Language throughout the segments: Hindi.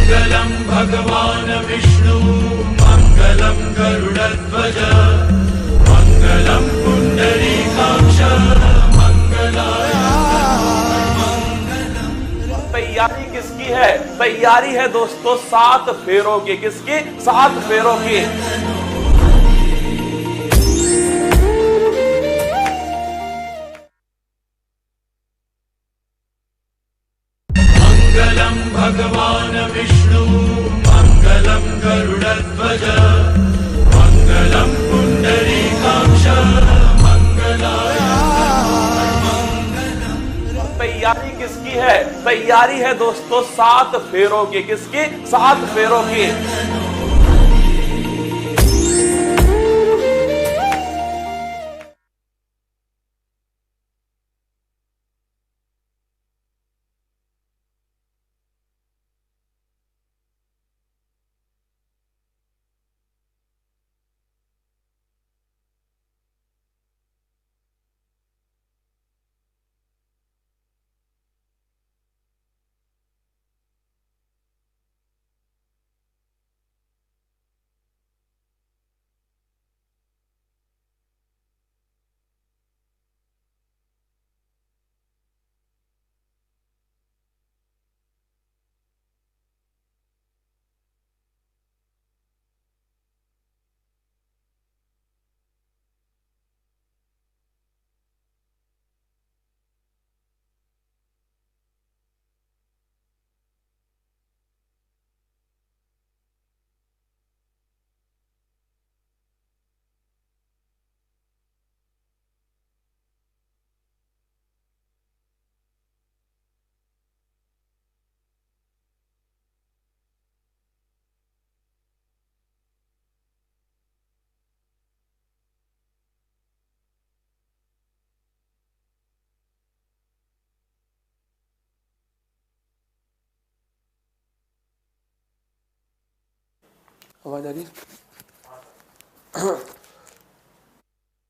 मंगलम भगवान विष्णु मंगलम गरुड़ध्वज मंगलम पुंडरीकाक्ष मंगलाय। तैयारी किसकी है? तैयारी है दोस्तों 7 फेरों की। किसकी? 7 फेरों की। मंगलम भगवान विष्णु मंगलम गरुड़ध्वज मंगलम पुंडरीकाक्ष मंगलाय। तैयारी किसकी है? तैयारी है दोस्तों 7 फेरों की। किसकी? 7 फेरों की। आवाज आ रही है?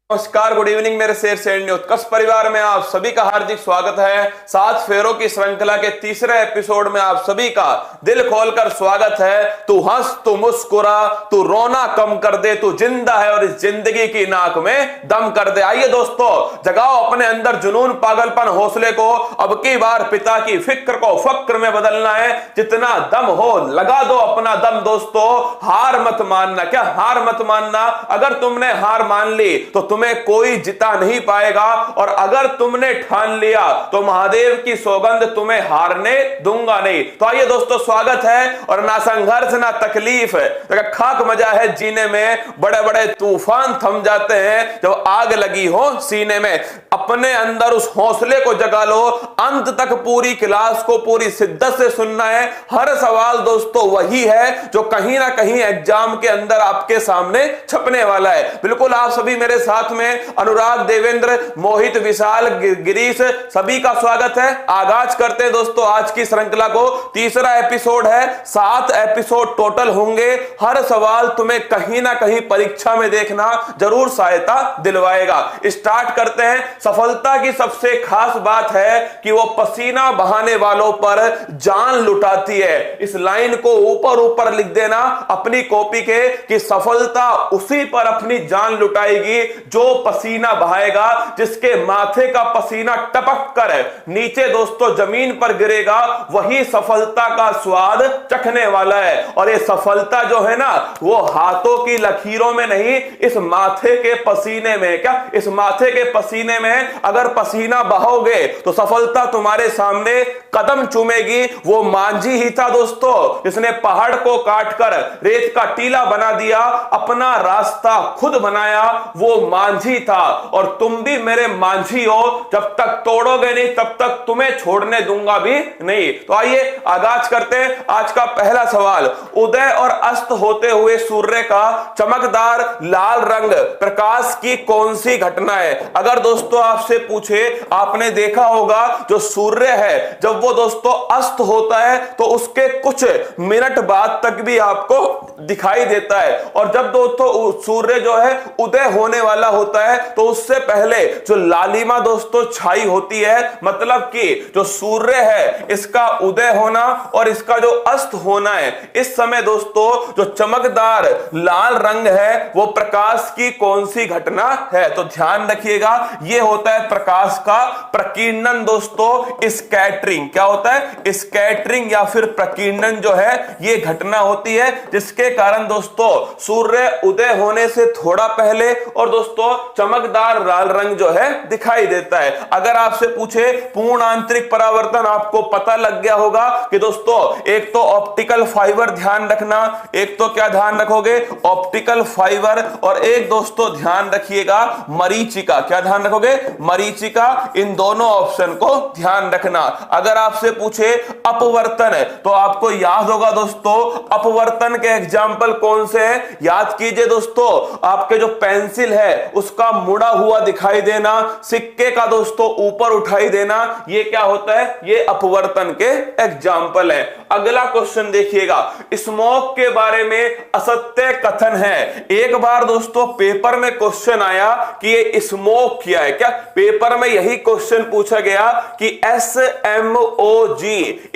नमस्कार, गुड इवनिंग मेरे शेर सेंड उत्कर्ष परिवार में आप सभी का हार्दिक स्वागत है। 7 फेरों की श्रृंखला के तीसरे एपिसोड में आप सभी का दिल खोलकर स्वागत है। तू हंस, तू मुस्कुरा, तू रोना कम कर दे, तू जिंदा है और इस जिंदगी की नाक में दम कर दे। आइए दोस्तों, जगाओ अपने अंदर जुनून, पागलपन, हौसले को। अब की बार पिता की फिक्र को फक्र में बदलना है। जितना दम हो लगा दो अपना दम दोस्तों। हार मत मानना। क्या हार मत मानना? अगर तुमने हार मान ली तो तुम्हें कोई जिता नहीं पाएगा, और अगर तुमने ठान लिया तो महादेव की सौगंध तुम्हें हारने दूंगा नहीं। तो आइए दोस्तों, स्वागत है। और ना संघर्ष ना तकलीफ है, खाक मजा है जीने में। बड़े बड़े तूफान थम जाते हैं जब आग लगी हो सीने में। अपने अंदर उस हौसले को जगा लो। अंत तक पूरी क्लास को पूरी शिद्दत से सुनना है। हर सवाल दोस्तों वही है जो कहीं ना कहीं एग्जाम के अंदर आपके सामने छपने वाला है। बिल्कुल आप सभी मेरे साथ में अनुराग, देवेंद्र, मोहित, विशाल, गिरीश, सभी का स्वागत है। आगाज करते हैं दोस्तों आज की श्रृंखला को। तीसरा एपिसोड है। 7 एपिसोड टोटल होंगे। हर सवाल तुम्हें कहीं ना कहीं परीक्षा में देखना जरूर सहायता दिलवाएगा। स्टार्ट करते हैं। सफलता की सबसे खास बात है कि वो पसीना बहाने वालों पर जान लुटाती है। इस लाइन को ऊपर ऊपर लिख देना अपनी कॉपी के कि सफलता उसी पर अपनी जान लुटाएगी जो पसीना बहाएगा, जिसके माथे का पसीना टपक कर नीचे दोस्तों जमीन पर गिरेगा, वही सफलता का स्वाद चखने वाला है। और ये सफलता जो है ना, वो हाथों की लकीरों में नहीं, इस माथे के पसीने में। क्या इस माथे के पसीने में अगर पसीना बहाओगे तो सफलता तुम्हारे सामने कदम चूमेगी। वो मांझी ही था दोस्तों जिसने पहाड़ को काटकर रेत का टीला बना दिया, अपना रास्ता खुद बनाया। वो मांझी था और तुम भी मेरे मांझी हो। जब तक तोड़ोगे नहीं तब तक तुम्हें छोड़ने दूंगा भी नहीं। तो आइए आगाज करते हैं आज का पहला सवाल। उदय और अस्त होते हुए सूर्य का चमकदार लाल रंग प्रकाश की कौन सी घटना है? अगर दोस्तों आपसे पूछे, आपने देखा होगा जो सूर्य है जब वो दोस्तों अस्त होता है तो उसके कुछ मिनट बाद तक भी आपको दिखाई देता है, और जब दोस्तों सूर्य जो है उदय होने वाला होता है तो उससे पहले जो लालिमा दोस्तों छाई होती है, मतलब कि जो सूर्य है इसका उदय होना और इसका जो अस्त होना है, इस समय दोस्तों जो चमकदार लाल रंग है वो प्रकाश की कौन सी घटना है? तो ध्यान रखिएगा, ये होता है प्रकाश का प्रकीर्णन दोस्तों, स्कैटरिंग। क्या होता है? स्कैटरिंग या फिर प्रकीर्णन जो है ये घटना होती है जिसके कारण दोस्तों सूर्य उदय होने से थोड़ा पहले और दोस्तों चमकदार लाल रंग जो है दिखाई देता है। अगर आपसे पूछे पूर्ण आंतरिक परावर्तन, आपको पता लग गया होगा कि दोस्तों एक तो ऑप्टिकल फाइबर ध्यान रखना, एक तो क्या ध्यान रखोगे? ऑप्टिकल फाइबर, और एक दोस्तों ध्यान रखिएगा मरीचिका। क्या ध्यान रखोगे? मरीचिका। इन दोनों ऑप्शन को ध्यान रखना। अगर आपसे पूछे अपवर्तन तो आपको याद होगा दोस्तों अपवर्तन के एग्जाम्पल कौन से हैं? याद कीजिए दोस्तों, आपके जो पेंसिल है उसका मुड़ा हुआ दिखाई देना, सिक्के का दोस्तों ऊपर उठाई देना, ये क्या होता है? ये अपवर्तन के एग्जाम्पल है। अगला क्वेश्चन देखिएगा, स्मोक के बारे में असत्य कथन है। एक बार दोस्तों पेपर में क्वेश्चन आया कि ये स्मोक क्या है। क्या पेपर में यही क्वेश्चन पूछा गया कि SMOG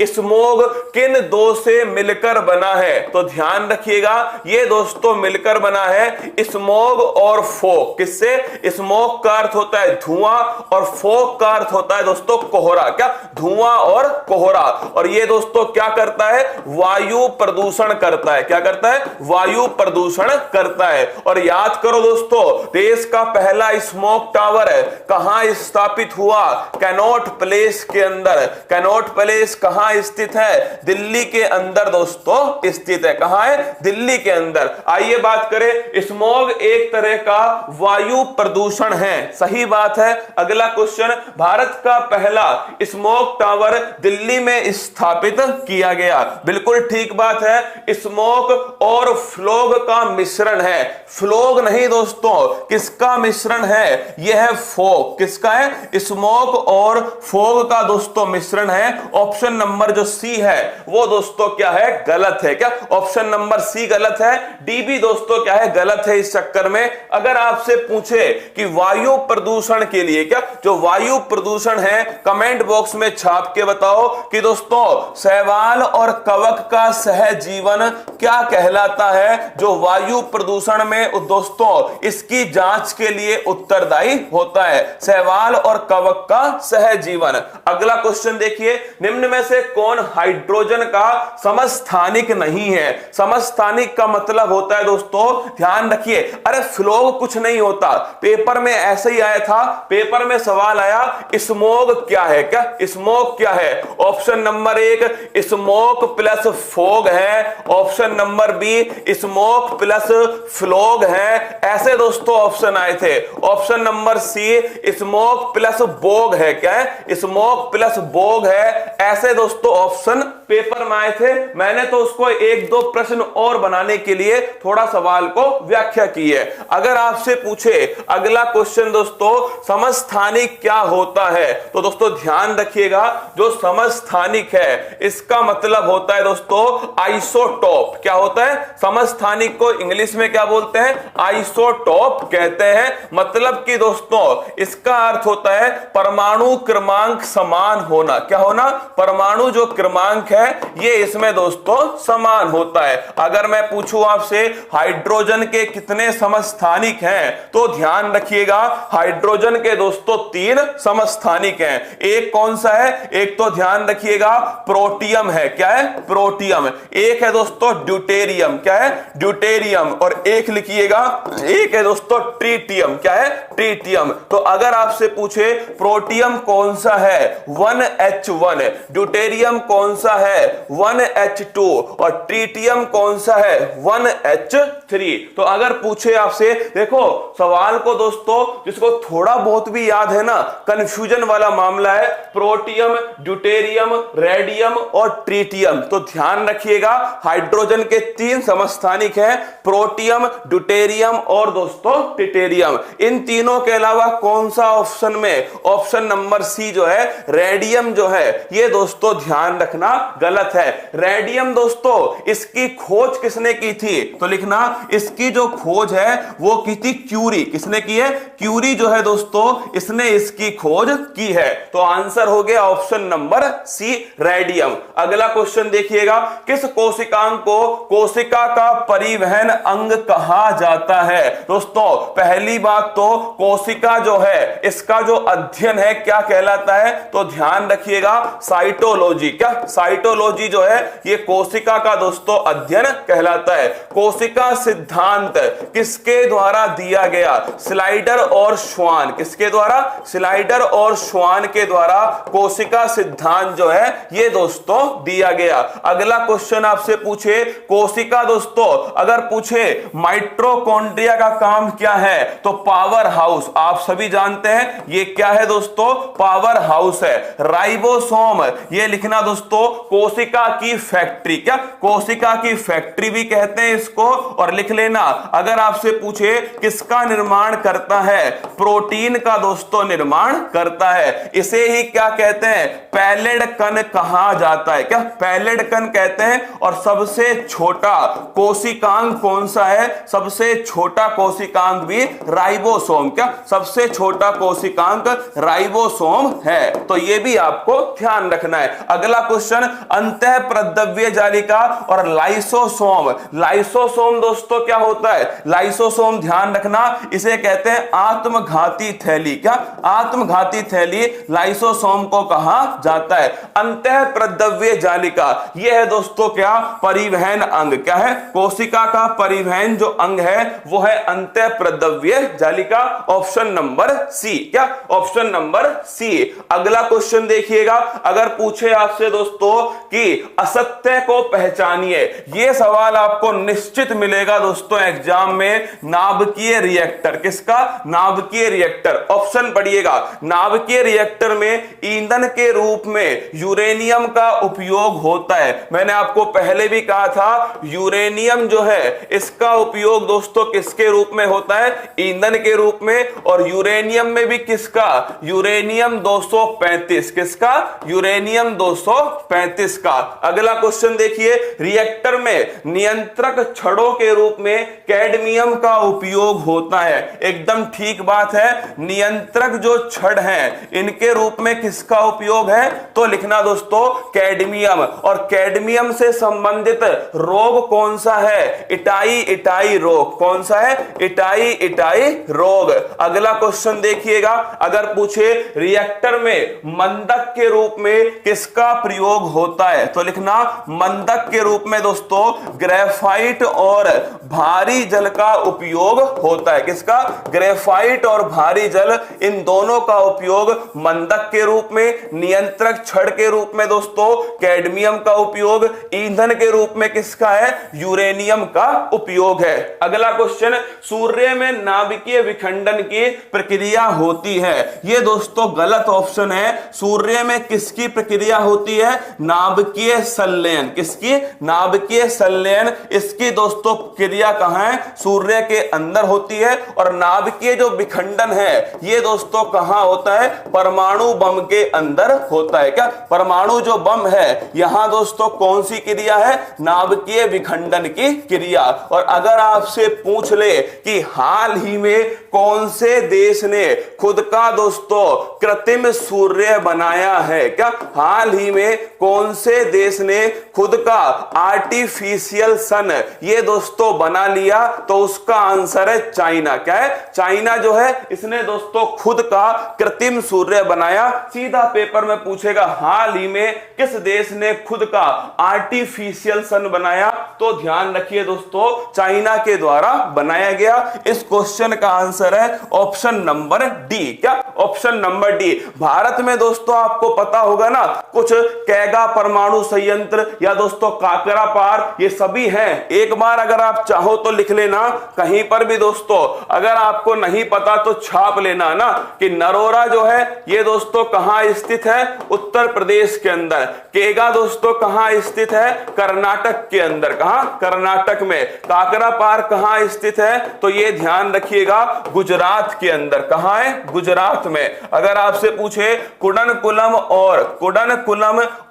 स्मोग किन दो से मिलकर बना है? तो ध्यान रखिएगा, ये दोस्तों मिलकर बना है स्मोग और फोग। किससे? स्मोक का अर्थ होता है धुआं और फोग का अर्थ होता है दोस्तों कोहरा। क्या? धुआं और कोहरा। और ये दोस्तों क्या करता है? वायु प्रदूषण करता है। क्या करता है? वायु प्रदूषण करता है। और याद करो दोस्तों, देश का पहला स्मोक टावर है कहां स्थापित हुआ? कैनॉट प्लेस के अंदर। कैनॉट प्लेस कहां स्थित है? दिल्ली के अंदर दोस्तों स्थित है। कहां है? दिल्ली के अंदर। आइए बात करें, स्मोग एक तरह का वायु प्रदूषण है। सही बात है। अगला क्वेश्चन, भारत का पहला स्मोक टावर दिल्ली में स्थापित किया गया। बिल्कुल ठीक बात है। स्मोक और फ्लोग का मिश्रण है। फ्लोग नहीं दोस्तों, किसका मिश्रण है? यह है फोग। किसका है? स्मोक और फोग का दोस्तों मिश्रण है। ऑप्शन नंबर जो सी है वो दोस्तों क्या है? गलत है। क्या? ऑप्शन नंबर सी गलत है। डी भी दोस्तों क्या है? गलत है। इस चक्कर में अगर आपसे पूछे कि वायु प्रदूषण के लिए, क्या जो वायु प्रदूषण है, कमेंट बॉक्स में छाप के बताओ कि दोस्तों शैवाल और कवक का सहजीवन क्या कहलाता है, जो वायु प्रदूषण में दोस्तों इसकी जांच के लिए उत्तरदायी होता है। शैवाल और कवक का सहजीवन। अगला क्वेश्चन देखिए, निम्न में से कौन हाइड्रोजन का समस्थानिक नहीं है? समस्थानिक का मतलब होता है दोस्तों, ध्यान रखिए, अरे फ्लोग कुछ नहीं होता। पेपर में ऐसे ही आया था, पेपर में सवाल आया स्मोग क्या है? क्या स्मोग क्या है? ऑप्शन नंबर एक स्मोक प्लस फोग है, option number B smoke plus flog है। ऐसे दोस्तों ऑप्शन आए थे। Option number C smoke plus bog है। क्या है? स्मोक प्लस बोग है। ऐसे दोस्तों ऑप्शन पेपर में आए थे। मैंने तो उसको एक दो प्रश्न और बनाने के लिए थोड़ा सवाल को व्याख्या की है। अगर आपसे पूछे अगला क्वेश्चन दोस्तों, समस्थानिक क्या होता है? तो दोस्तों ध्यान रखिएगा, जो समस्थानिक है इसका मतलब होता है दोस्तों आइसोटोप। क्या होता है? समस्थानिक को इंग्लिश में क्या बोलते हैं? आइसोटोप कहते हैं। मतलब कि दोस्तों इसका अर्थ होता है परमाणु क्रमांक समान होना। क्या होना? परमाणु जो क्रमांक है ये इसमें दोस्तों समान होता है। अगर मैं पूछूं आपसे हाइड्रोजन के कितने समस्थानिक हैं, तो ध्यान रखिएगा हाइड्रोजन के दोस्तों 3 समस्थानिक हैं। एक कौन सा है? एक तो ध्यान रखिएगा प्रोटियम है। क्या है? प्रोटियम। एक है दोस्तों ड्यूटेरियम। क्या है? ड्यूटेरियम। और एक लिखिएगा, एक है दोस्तों ट्रीटियम। क्या है? ट्रीटियम। तो अगर आपसे पूछे प्रोटियम कौन सा है? 1H1। ड्यूटेरियम कौन सा है? 1H2। और ट्रीटियम कौन सा है? 1H3। तो अगर पूछे आपसे, देखो सवाल को दोस्तों जिसको थोड़ा बहुत भी याद है ना, कंफ्यूजन वाला मामला है, प्रोटियम, ड्यूटेरियम, रेडियम और ट्रीटियम। तो ध्यान रखिएगा हाइड्रोजन के 3 समस्थानिक हैं, प्रोटियम, ड्यूटेरियम और दोस्तों ट्रिटेरियम। इन तीनों के अलावा कौन सा ऑप्शन में? ऑप्शन नंबर सी जो है रेडियम जो है है ये दोस्तों ध्यान रखना गलत है। रेडियम दोस्तों इसकी खोज किसने की थी, तो लिखना इसकी जो खोज है वो की थी क्यूरी। किसने की है? क्यूरी जो है दोस्तों इसने इसकी खोज की है। तो आंसर हो गया ऑप्शन नंबर सी, रेडियम। अगला क्वेश्चन देखिएगा, किस कोशिकांग को कोशिका का परिवहन अंग कहा जाता है? दोस्तों पहली बात तो कोशिका जो है इसका जो अध्ययन है क्या कहलाता है, तो ध्यान रखिएगा साइटोलॉजी। क्या साइटोलॉजी जो है ये कोशिका का दोस्तों अध्ययन कहलाता है। कोशिका सिद्धांत किसके द्वारा दिया गया? स्लाइडर और श्वान। किसके द्वारा? स्लाइडर और श्वान के द्वारा कोशिका सिद्धांत जो है ये दोस्तों दिया गया। अगला क्वेश्चन आपसे पूछे कोशिका दोस्तों अगर पूछे माइटोकॉन्ड्रिया का काम क्या है, तो पावर हाउस। आप सभी जानते हैं ये क्या है दोस्तों? पावर हाउस है। राइबोसोम ये लिखना दोस्तों कोशिका की फैक्ट्री। क्या कोशिका की फैक्ट्री भी कहते हैं इसको। और लिख लेना अगर आपसे पूछे किसका निर्माण करता है, प्रोटीन का दोस्तों निर्माण करता है। इसे ही क्या कहते हैं? पैलेड कण कहा जाता है। क्या पैलेड कण कहते हैं। और सबसे छोटा कोशिकांग कौन सा है? सबसे छोटा कोशिकांग भी राइबोसोम। क्या सबसे छोटा कोशिकांग राइबोसोम है। तो यह भी आपको ध्यान रखना है। अगला क्वेश्चन, अंतःप्रद्रव्य जालिका और लाइसोसोम। लाइसोसोम दोस्तों क्या होता है? लाइसोसोम ध्यान रखना इसे कहते हैं आत्मघाती थैली। क्या आत्मघाती थैली लाइसोसोम को कहा जाता है। अंतःप्रद्रव्य जालिका यह है दोस्तों क्या? परिवहन अंग। क्या है? कोशिका का परिवहन जो अंग है वो है अंतःप्रद्रव्य जालिका। ऑप्शन नंबर सी। क्या ऑप्शन नंबर सी। अगला क्वेश्चन देखिएगा, अगर पूछे आपसे दोस्तों कि असत्य को पहचानिए, यह सवाल आपको निश्चित मिलेगा दोस्तों एग्जाम में। नाभिकीय रिएक्टर। किसका? नाभिकीय रिएक्टर। ऑप्शन पढ़िएगा, नाभिकीय रिएक्टर में ईंधन के रूप में यूरेनियम का उपयोग होता है। मैंने आपको पहले भी कहा था यूरेनियम जो है इसका उपयोग दोस्तों किसके रूप में होता है? ईंधन के रूप में। और यूरेनियम में भी किसका? यूरेनियम 235। किसका? यूरेनियम 235 का। अगला क्वेश्चन देखिए, रिएक्टर में नियंत्रक छड़ों के रूप में कैडमियम का उपयोग होता है। एकदम ठीक बात है। नियंत्रक जो छड़ हैं इनके रूप में किसका उपयोग है? तो लिखना दोस्तों कैडमियम। और कैडमियम से संबंधित रोग कौन सा है? इटाई रोग। कौन सा है? इटाई रोग। अगला क्वेश्चन देखिएगा, अगर पूछे रिएक्टर में मंदक के रूप में किसका प्रयोग होता है, तो लिखना मंदक के रूप में दोस्तों ग्रेफाइट और भारी जल का उपयोग होता है। किसका? ग्रेफाइट और भारी जल, इन दोनों का उपयोग मंदक के रूप में। नियंत्रक छड़ के रूप में दोस्तों कैडमियम का उपयोग। ईंधन के रूप में किसका है? यूरेनियम का उपयोग है। अगला क्वेश्चन, सूर्य में नाभिकीय विखंडन की प्रक्रिया होती है। यह दोस्तों गलत ऑप्शन है। सूर्य में किसकी प्रक्रिया होती है? नाभिकीय संलयन। किसकी? नाभिकीय संलयन। इसकी दोस्तों क्रिया कहां है? सूर्य के अंदर होती है। और नाभिकीय जो विखंडन है यह दोस्तों कहां होता है? परमाणु बम के अंदर होता है। क्या परमाणु जो बम है यहां दोस्तों कौन सी क्रिया है? नाभिकीय विखंडन की क्रिया। और अगर आपसे पूछ ले कि हाल ही में कौन से देश ने खुद का दोस्तों कृत्रिम सूर्य बनाया है? क्या हाल ही में कौन से देश ने खुद का आर्टिफिशियल सन ये दोस्तों बना लिया? तो उसका आंसर है चाइना। क्या है? चाइना जो है इसने दोस्तों खुद का कृत्रिम सूर्य बनाया। सीधा पेपर में पूछेगा हाल ही में किस देश ने खुद का आर्टिफिशियल सन बनाया, तो ध्यान रखिए दोस्तों चाइना के द्वारा बनाया गया। इस क्वेश्चन का आंसर है ऑप्शन नंबर डी। क्या? Option number D. भारत में दोस्तों आपको पता होगा ना कुछ कैगा परमाणु संयंत्र या दोस्तों काकरापार ये सभी हैं। एक बार अगर आप चाहो तो लिख लेना कहीं पर भी दोस्तों। अगर आपको नहीं पता तो छाप लेना ना कि नरोरा जो है ये दोस्तों कहां स्थित है? उत्तर प्रदेश के अंदर। केगा दोस्तों कहां स्थित है? कर्नाटक के अंदर। कहां? कर्नाटक में। काकरापार कहां स्थित है? तो ये ध्यान रखिएगा गुजरात के अंदर। कहां है? गुजरात में। अगर आपसे पूछे कुडनकुलम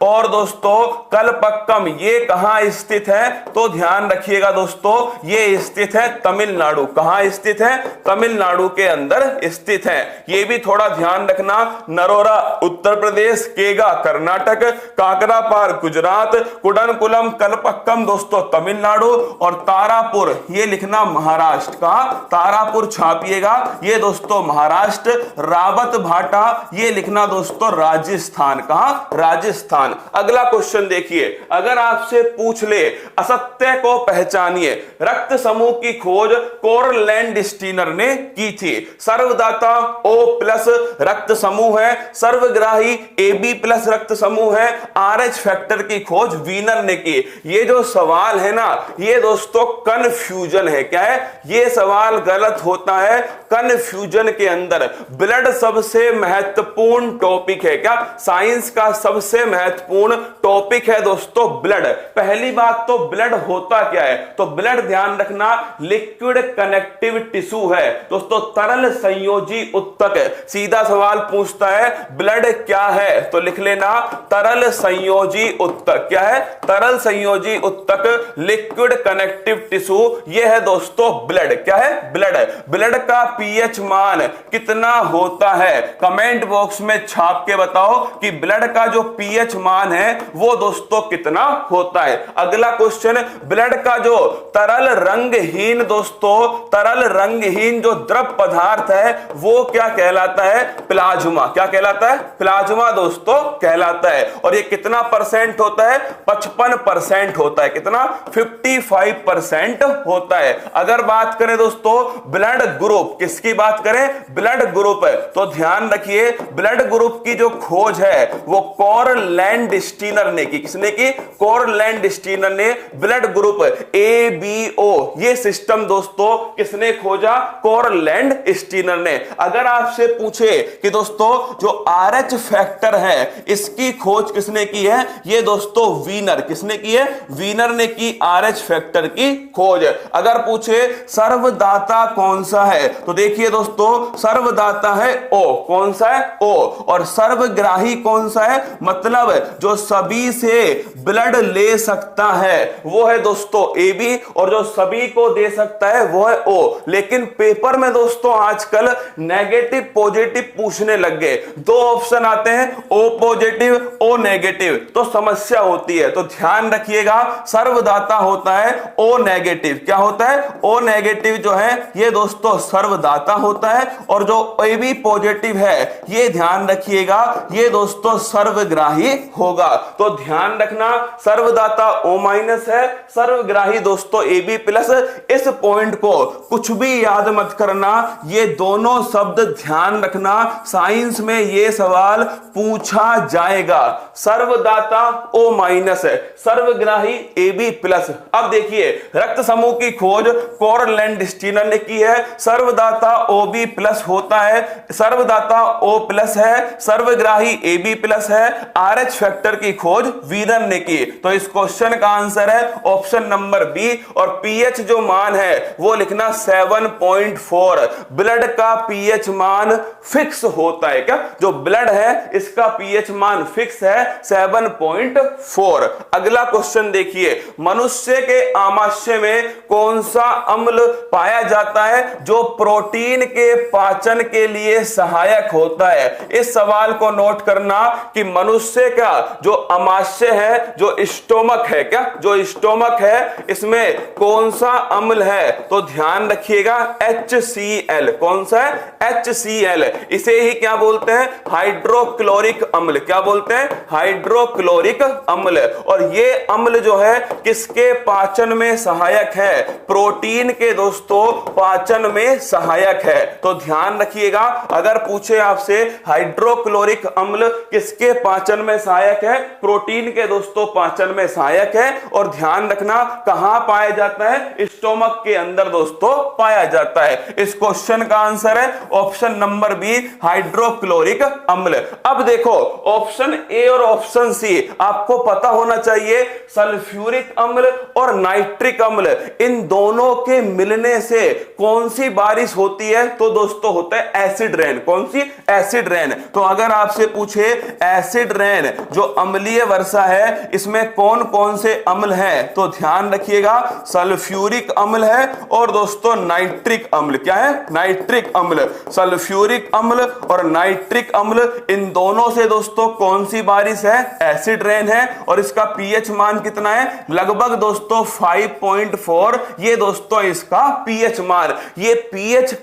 और दोस्तों कलपक्कम ये कहां स्थित है, तो ध्यान रखिएगा दोस्तों ये स्थित है तमिलनाडु। कहां स्थित है? तमिलनाडु के अंदर स्थित है। ये भी थोड़ा ध्यान रखना। नरोरा उत्तर प्रदेश, केगा कर्नाटक, काकरापार गुजरात, कुडनकुलम कलपक्कम दोस्तों तमिलनाडु और तारापुर ये लिखना महाराष्ट्र। कहा? तारापुर छापिएगा, ये दोस्तों महाराष्ट्र। रावत भाटा ये लिखना दोस्तों राजस्थान। कहा? राजस्थान। अगला क्वेश्चन देखिए, अगर आपसे पूछ ले असत्य को पहचानिए, रक्त समूह की खोज कोरलैंड स्टीनर ने की थी। सर्वदाता O प्लस रक्त समूह है, सर्वग्राही AB प्लस रक्त समूह है, RH फैक्टर की खोज वीनर ने की। ये जो सवाल है ना, ये दोस्तों कंफ्यूजन है। क्या है? ये सवाल गलत होता है कंफ्यूजन के अंदर। ब्लड सबसे महत्वपूर्ण टॉपिक है। क्या? साइंस का सबसे महत्वपूर्ण टॉपिक है दोस्तों ब्लड। पहली बात तो ब्लड होता क्या है? तो ब्लड ध्यान रखना लिक्विड कनेक्टिव टिश्यू है दोस्तों, तरल संयोजी उत्तक। सीधा सवाल पूछता है ब्लड क्या है, तो लिख लेना तरल संयोजी उत्तक। क्या है? तरल संयोजी उत्तक, लिक्विड कनेक्टिव टिश्यू, यह है दोस्तों ब्लड। क्या है? ब्लड। ब्लड का पीएच मान कितना होता है? कमेंट बॉक्स में छाप के बताओ कि ब्लड का जो पीएच मान है वो दोस्तों कितना होता है। अगला क्वेश्चन, ब्लड का जो तरल रंगहीन दोस्तों, तरल रंगहीन जो द्रव पदार्थ है वो क्या कहलाता है? प्लाज्मा। क्या कहलाता है? प्लाज्मा दोस्तों कहलाता है। और ये कितना परसेंट होता है? 55% होता है। कितना? 55% होता है। अगर बात करें दोस्तों ब्लड ग्रुप, किसकी बात करें? ब्लड ग्रुप, तो ध्यान रखिए ब्लड ग्रुप की जो खोज है वो कोरलैंड स्टीनर ने की। किसने की? कोरलैंड स्टीनर ने। ब्लड ग्रुप ABO ये सिस्टम दोस्तों किसने खोजा? कोरलैंड स्टीनर ने। अगर आपसे पूछे कि दोस्तों जो RH फैक्टर है इसकी खोज किसने की है? ये दोस्तों वीनर। किसने की है? वीनर ने की RH फैक्टर की खोज। अगर पूछे सर्वदाता कौन सा है, तो देखिए दोस्तों सर्वदाता है O। कौन सा है? O। और सर्वग्राही कौन सा है? मतलब जो सभी से ब्लड ले सकता है वो है दोस्तों AB, और जो सभी को दे सकता है वो है O। लेकिन पेपर में दोस्तों आजकल नेगेटिव पॉजिटिव पूछने लग गए। दो ऑप्शन आते हैं O पॉजिटिव O नेगेटिव, तो समस्या होती है। तो ध्यान रखिएगा सर्वदाता होता है O नेगेटिव। क्या होता है? O नेगेटिव जो है ये दोस्तों सर्वदाता होता है, और जो AB पॉजिटिव है ये ध्यान रखिएगा ये दोस्तों सर्वग्राही होगा। तो ध्यान रखना सर्वदाता O माइनस है, सर्वग्राही दोस्तों AB प्लस। इस पॉइंट को कुछ भी याद मत करना, ये दोनों शब्द ध्यान रखना, साइंस में ये सवाल पूछा जाएगा। सर्वदाता O माइनस है, सर्वग्राही AB प्लस। अब देखिए रक्त समूह की खोज कोरलैंड स्टीनर ने की है। सर्वदाता OB प्लस होता है, सर्वदाता O प्लस है, सर्वग्राही AB प्लस है, RH फैक्टर की खोज वीनर ने की। तो इस क्वेश्चन का आंसर है ऑप्शन नंबर बी। और पीएच जो मान है वो लिखना 7.4। ब्लड का पीएच मान फिक्स होता है। क्या? जो ब्लड है इसका पीएच मान फिक्स है 7.4। अगला क्वेश्चन देखिए, मनुष्य के आमाशय में कौन सा अम्ल पाया जाता है जो प्रोटीन के पाचन के लिए सहायक होता है? इस सवाल को नोट करना कि मनुष्य का जो आमाशय है, जो स्टोमक है, क्या जो स्टोमक है इसमें कौन सा अम्ल है? तो ध्यान रखिएगा HCl। कौन सा है? HCl। इसे ही क्या बोलते हैं? हाइड्रोक्लोरिक अम्ल। क्या बोलते हैं? हाइड्रोक्लोरिक अम्ल। और ये अम्ल जो है किसके पाचन में सहायक है? प्रोटीन के दोस्तों पाचन में सहायक है। तो ध्यान रखिएगा अगर पूछे आपसे हाइड्रोक्लोरिक अम्ल किसके पाचन में सहायक है? प्रोटीन के दोस्तों पाचन में सहायक है। और ध्यान रखना कहां पाया जाता है? स्टोमक के अंदर दोस्तों पाया जाता है। इस क्वेश्चन का आंसर है ऑप्शन नंबर बी, हाइड्रोक्लोरिक अम्ल। अब देखो ऑप्शन ए और ऑप्शन सी आपको पता होना चाहिए। सल्फ्यूरिक अम्ल और नाइट्रिक अम्ल, इन दोनों के मिलने से कौन सी बात बारिश होती है तो दोस्तों होता है एसिड रेन। कौन सी? Acid rain. तो अगर आपसे पूछे एसिड रेन जो अम्लीय वर्षा है इसमें कौन कौन से अम्ल है, तो ध्यान रखिएगा सल्फ्यूरिक अम्ल है और दोस्तों नाइट्रिक अम्ल। क्या है? नाइट्रिक अम्ल। सल्फ्यूरिक अम्ल और नाइट्रिक अम्ल, इन दोनों से दोस्तों कौन सी बारिश है? एसिड रेन है। और इसका पीएच मान कितना है? लगभग दोस्तों 5.4। ये दोस्तों इसका पीएच मान। ये पीएच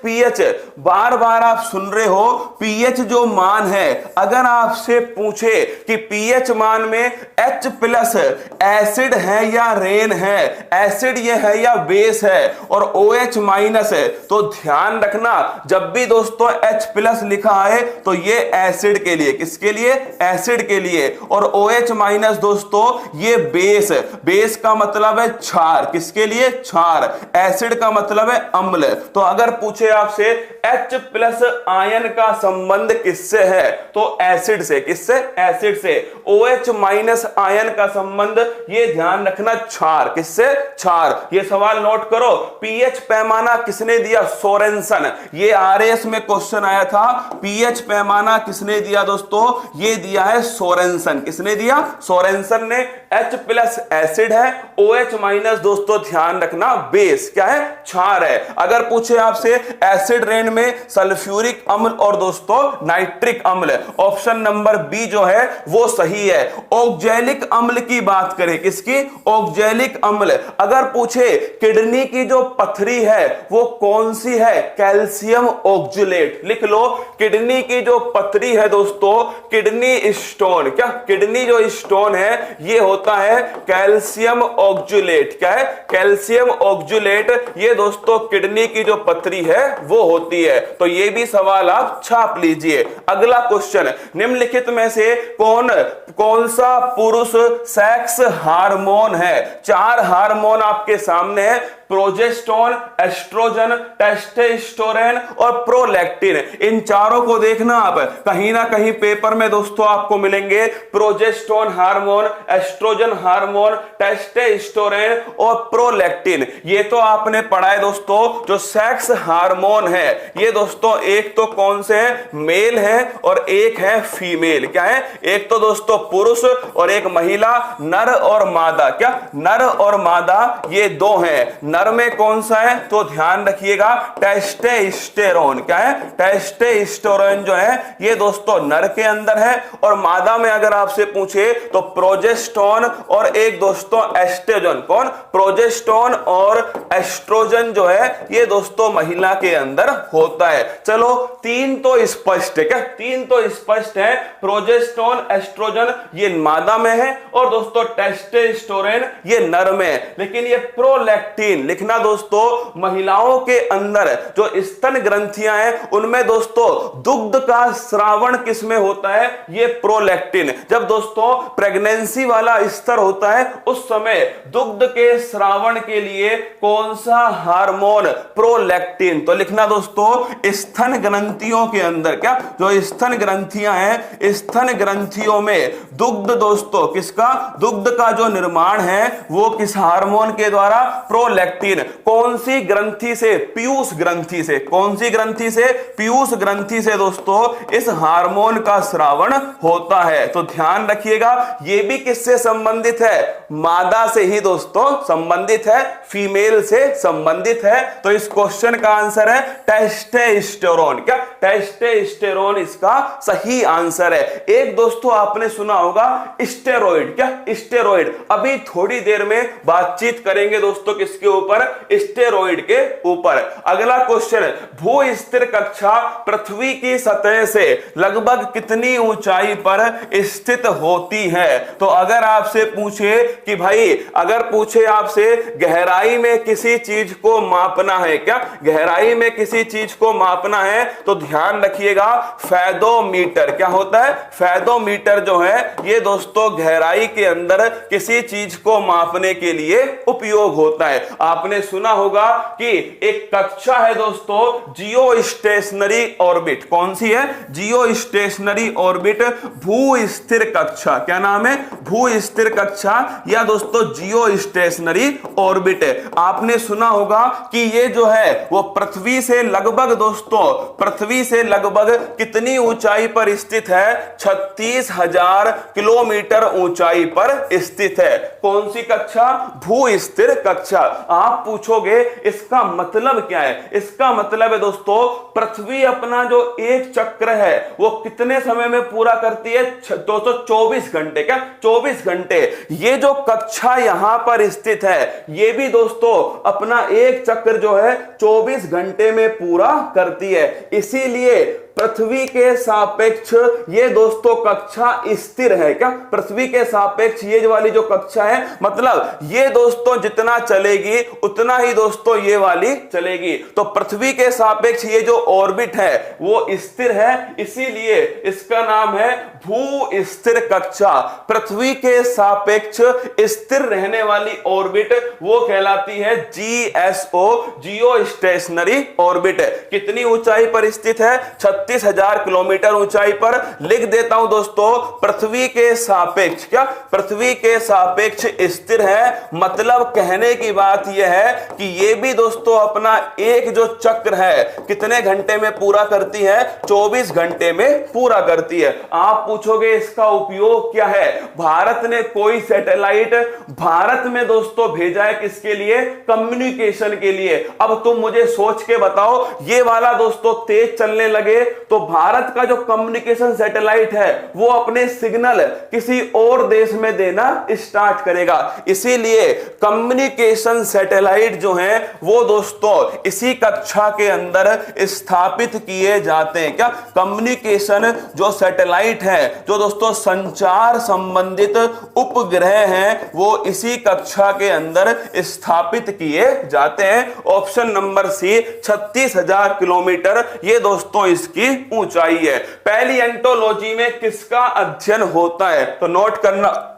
बार बार आप सुन रहे हो। पीएच जो मान है, अगर आपसे पूछे कि पीएच मान में H प्लस एसिड है या रेन है, एसिड ये है या बेस है, और OH माइनस है, तो ध्यान रखना जब भी दोस्तों H प्लस लिखा है तो ये एसिड के लिए। किसके लिए? एसिड के लिए। और OH माइनस दोस्तों ये बेस। बेस का मतलब है क्षार। किसके लिए? क्षार। एसिड का मतलब है अम्ल। तो अगर पूछे आपसे H प्लस आयन का संबंध किससे है, तो एसिड से। किससे? एसिड से। OH माइनस आयन का संबंध ये ध्यान रखना क्षार। किससे? क्षार। ये सवाल नोट करो। पीएच पैमाना किसने दिया? सोरेनसन। ये आरएस में क्वेश्चन आया था। पीएच पैमाना किसने दिया दोस्तों? ये दिया है सोरेनसन। किसने दिया? सोरेनसन ने। H प्लस एसिड है, OH माइनस दोस्तों ध्यान रखना बेस। क्या है? क्षार है। अगर पूछे आपसे एसिड रेन में सल्फ्यूरिक अम्ल और दोस्तों नाइट्रिक अम्ल, ऑप्शन नंबर बी जो है वो सही है। ऑक्जेलिक अम्ल की बात करें, किसकी? ऑक्जेलिक अम्ल। अगर पूछे किडनी की जो पथरी है वो कौन सी है? कैल्शियम ऑक्जुलेट। लिख लो, किडनी की जो पथरी है दोस्तों, किडनी स्टोन। क्या? किडनी जो स्टोन है ये होता है कैल्शियम ऑक्जुलेट। क्या है? कैल्शियम ऑक्जुलेट। ये दोस्तों किडनी की जो पथरी है वो होती है। तो ये भी सवाल आप छाप लीजिए। अगला क्वेश्चन, निम्नलिखित में से कौन सा पुरुष सेक्स हार्मोन है? 4 हार्मोन आपके सामने है। प्रोजेस्टेरोन, एस्ट्रोजन, टेस्टोस्टेरोन और प्रोलैक्टिन। इन चारों को देखना आप, कहीं ना कहीं पेपर में दोस्तों आपको मिलेंगे। Progesterone hormone, oestrogen hormone, testosterone और प्रोलैक्टिन। ये तो आपने पढ़ा है दोस्तों। जो सेक्स हार्मोन है ये दोस्तों एक तो कौन से है? मेल है और एक है फीमेल। क्या है? एक तो दोस्तों पुरुष और एक महिला, नर और मादा। क्या? नर और मादा ये दो हैं। नर में कौन सा है? तो ध्यान रखिएगा टेस्टोस्टेरोन। क्या है? टेस्टोस्टेरोन जो है ये दोस्तों नर के अंदर है। और मादा में अगर आपसे पूछे तो प्रोजेस्टेरोन और एक दोस्तों एस्ट्रोजन। कौन? प्रोजेस्टेरोन और एस्ट्रोजन जो है ये दोस्तों महिला के अंदर होता है। चलो 3 तो स्पष्ट है। क्या? 3 तो स्पष्ट है। प्रोजेस्टेरोन, एस्ट्रोजन ये मादा में है और दोस्तों टेस्टोस्टेरोन ये नर में है। लेकिन ये प्रोलैक्टिन लिखना दोस्तों, महिलाओं के अंदर जो स्तन ग्रंथियां हैं उनमें दोस्तों दुग्ध का स्रावण किसमें होता है? ये प्रोलैक्टिन। जब दोस्तों प्रेगनेंसी वाला स्तर होता है उस समय दुग्ध के स्रावण के लिए कौन सा हार्मोन? प्रोलैक्टिन। तो लिखना दोस्तों स्तन ग्रंथियों के अंदर, क्या जो स्तन ग्रंथियां हैं, स्तन ग्रंथियों में दुग्ध दोस्तों किसका? दुग्ध का जो निर्माण है वो किस हार्मोन के द्वारा? प्रोलैक्टिन। कौन सी ग्रंथि से? पीयूष ग्रंथि से। कौन सी ग्रंथि से? पीयूष ग्रंथि से दोस्तों इस हार्मोन का स्रावण होता है। तो ध्यान रखिएगा ये भी किससे संबंधित है? मादा से ही दोस्तों संबंधित है, फीमेल से संबंधित है। तो इस क्वेश्चन का आंसर है टेस्टोस्टेरोन। क्या? टेस्टोस्टेरोन इसका सही आंसर है। एक दोस्तों आपने सुना होगा स्टेरॉइड। क्या? स्टेरॉइड। अभी थोड़ी देर में बातचीत करेंगे दोस्तों किसके ऊपर? स्टेरॉइड के ऊपर। अगला क्वेश्चन, भू स्थिर कक्षा पृथ्वी की सतह से लगभग कितनी ऊंचाई पर स्थित होती है? तो अगर आपसे पूछे कि भाई, अगर पूछे आपसे गहराई में किसी चीज को मापना है, क्या गहराई में किसी चीज को मापना है, तो ध्यान रखिएगा फेदोमीटर। क्या होता है? फेदोमीटर जो है ये दोस्तों गहराई के अंदर किसी चीज को मापने के लिए उपयोग होता है। आपने सुना होगा कि एक कक्षा है दोस्तों जियो स्टेशनरी ऑर्बिट। कौन सी है? जियो स्टेशनरी ऑर्बिट, भू स्थिर कक्षा। क्या नाम है? भू स्थिर कक्षा या दोस्तों जियो स्टेशनरी ऑर्बिट। आपने सुना होगा कि ये जो है वो पृथ्वी से लगभग दोस्तों, पृथ्वी से लगभग कितनी ऊंचाई पर स्थित है? 36,000 किलोमीटर ऊंचाई पर स्थित है। कौन सी कक्षा? भू स्थिर कक्षा। आप पूछोगे इसका मतलब क्या है? इसका मतलब है दोस्तों पृथ्वी अपना जो एक चक्र है वो कितने समय में पूरा करती है? दोस्तों 24 घंटे। क्या? 24 घंटे। ये जो कक्षा यहां पर स्थित है ये भी दोस्तों अपना एक चक्र जो है 24 घंटे में पूरा करती है। इसीलिए पृथ्वी के सापेक्ष ये दोस्तों कक्षा स्थिर है। क्या? पृथ्वी के सापेक्ष ये वाली जो कक्षा है, मतलब ये दोस्तों जितना चलेगी उतना ही दोस्तों ये वाली चलेगी। तो पृथ्वी के सापेक्ष ये जो ऑर्बिट है वो स्थिर है, इसीलिए इसका नाम है भू स्थिर कक्षा। पृथ्वी के सापेक्ष स्थिर रहने वाली ऑर्बिट वो कहलाती है जीएसओ, जियो स्टेशनरी ऑर्बिट। कितनी ऊंचाई पर स्थित है? 36,000 किलोमीटर ऊंचाई पर। लिख देता हूं दोस्तों पृथ्वी के सापेक्ष। क्या? पृथ्वी के सापेक्ष स्थिर है, मतलब कहने की बात यह है कि यह भी दोस्तों अपना एक जो चक्र है कितने घंटे में पूरा करती है? 24 घंटे में पूरा करती है। आप पूछोगे इसका उपयोग क्या है? भारत ने कोई सैटेलाइट भारत में दोस्तों भेजा है किसके लिए? कम्युनिकेशन के लिए। अब तुम मुझे सोच के बताओ, ये वाला दोस्तों तेज चलने लगे तो भारत का जो कम्युनिकेशन सैटेलाइट है वो अपने सिग्नल किसी और देश में देना स्टार्ट करेगा। इसीलिए कम्युनिकेशन सैटेलाइट जो है वो दोस्तों इसी कक्षा के अंदर स्थापित किए जाते हैं। क्या? कम्युनिकेशन जो सैटेलाइट है, जो दोस्तों संचार संबंधित उपग्रह हैं, वो इसी कक्षा के अंदर स्थापित किए जाते हैं। ऑप्शन नंबर सी 36,000 किलोमीटर ये दोस्तों इसकी ऊंचाई है। पैलिएंटोलॉजी में किसका अध्ययन होता है? तो नोट करना,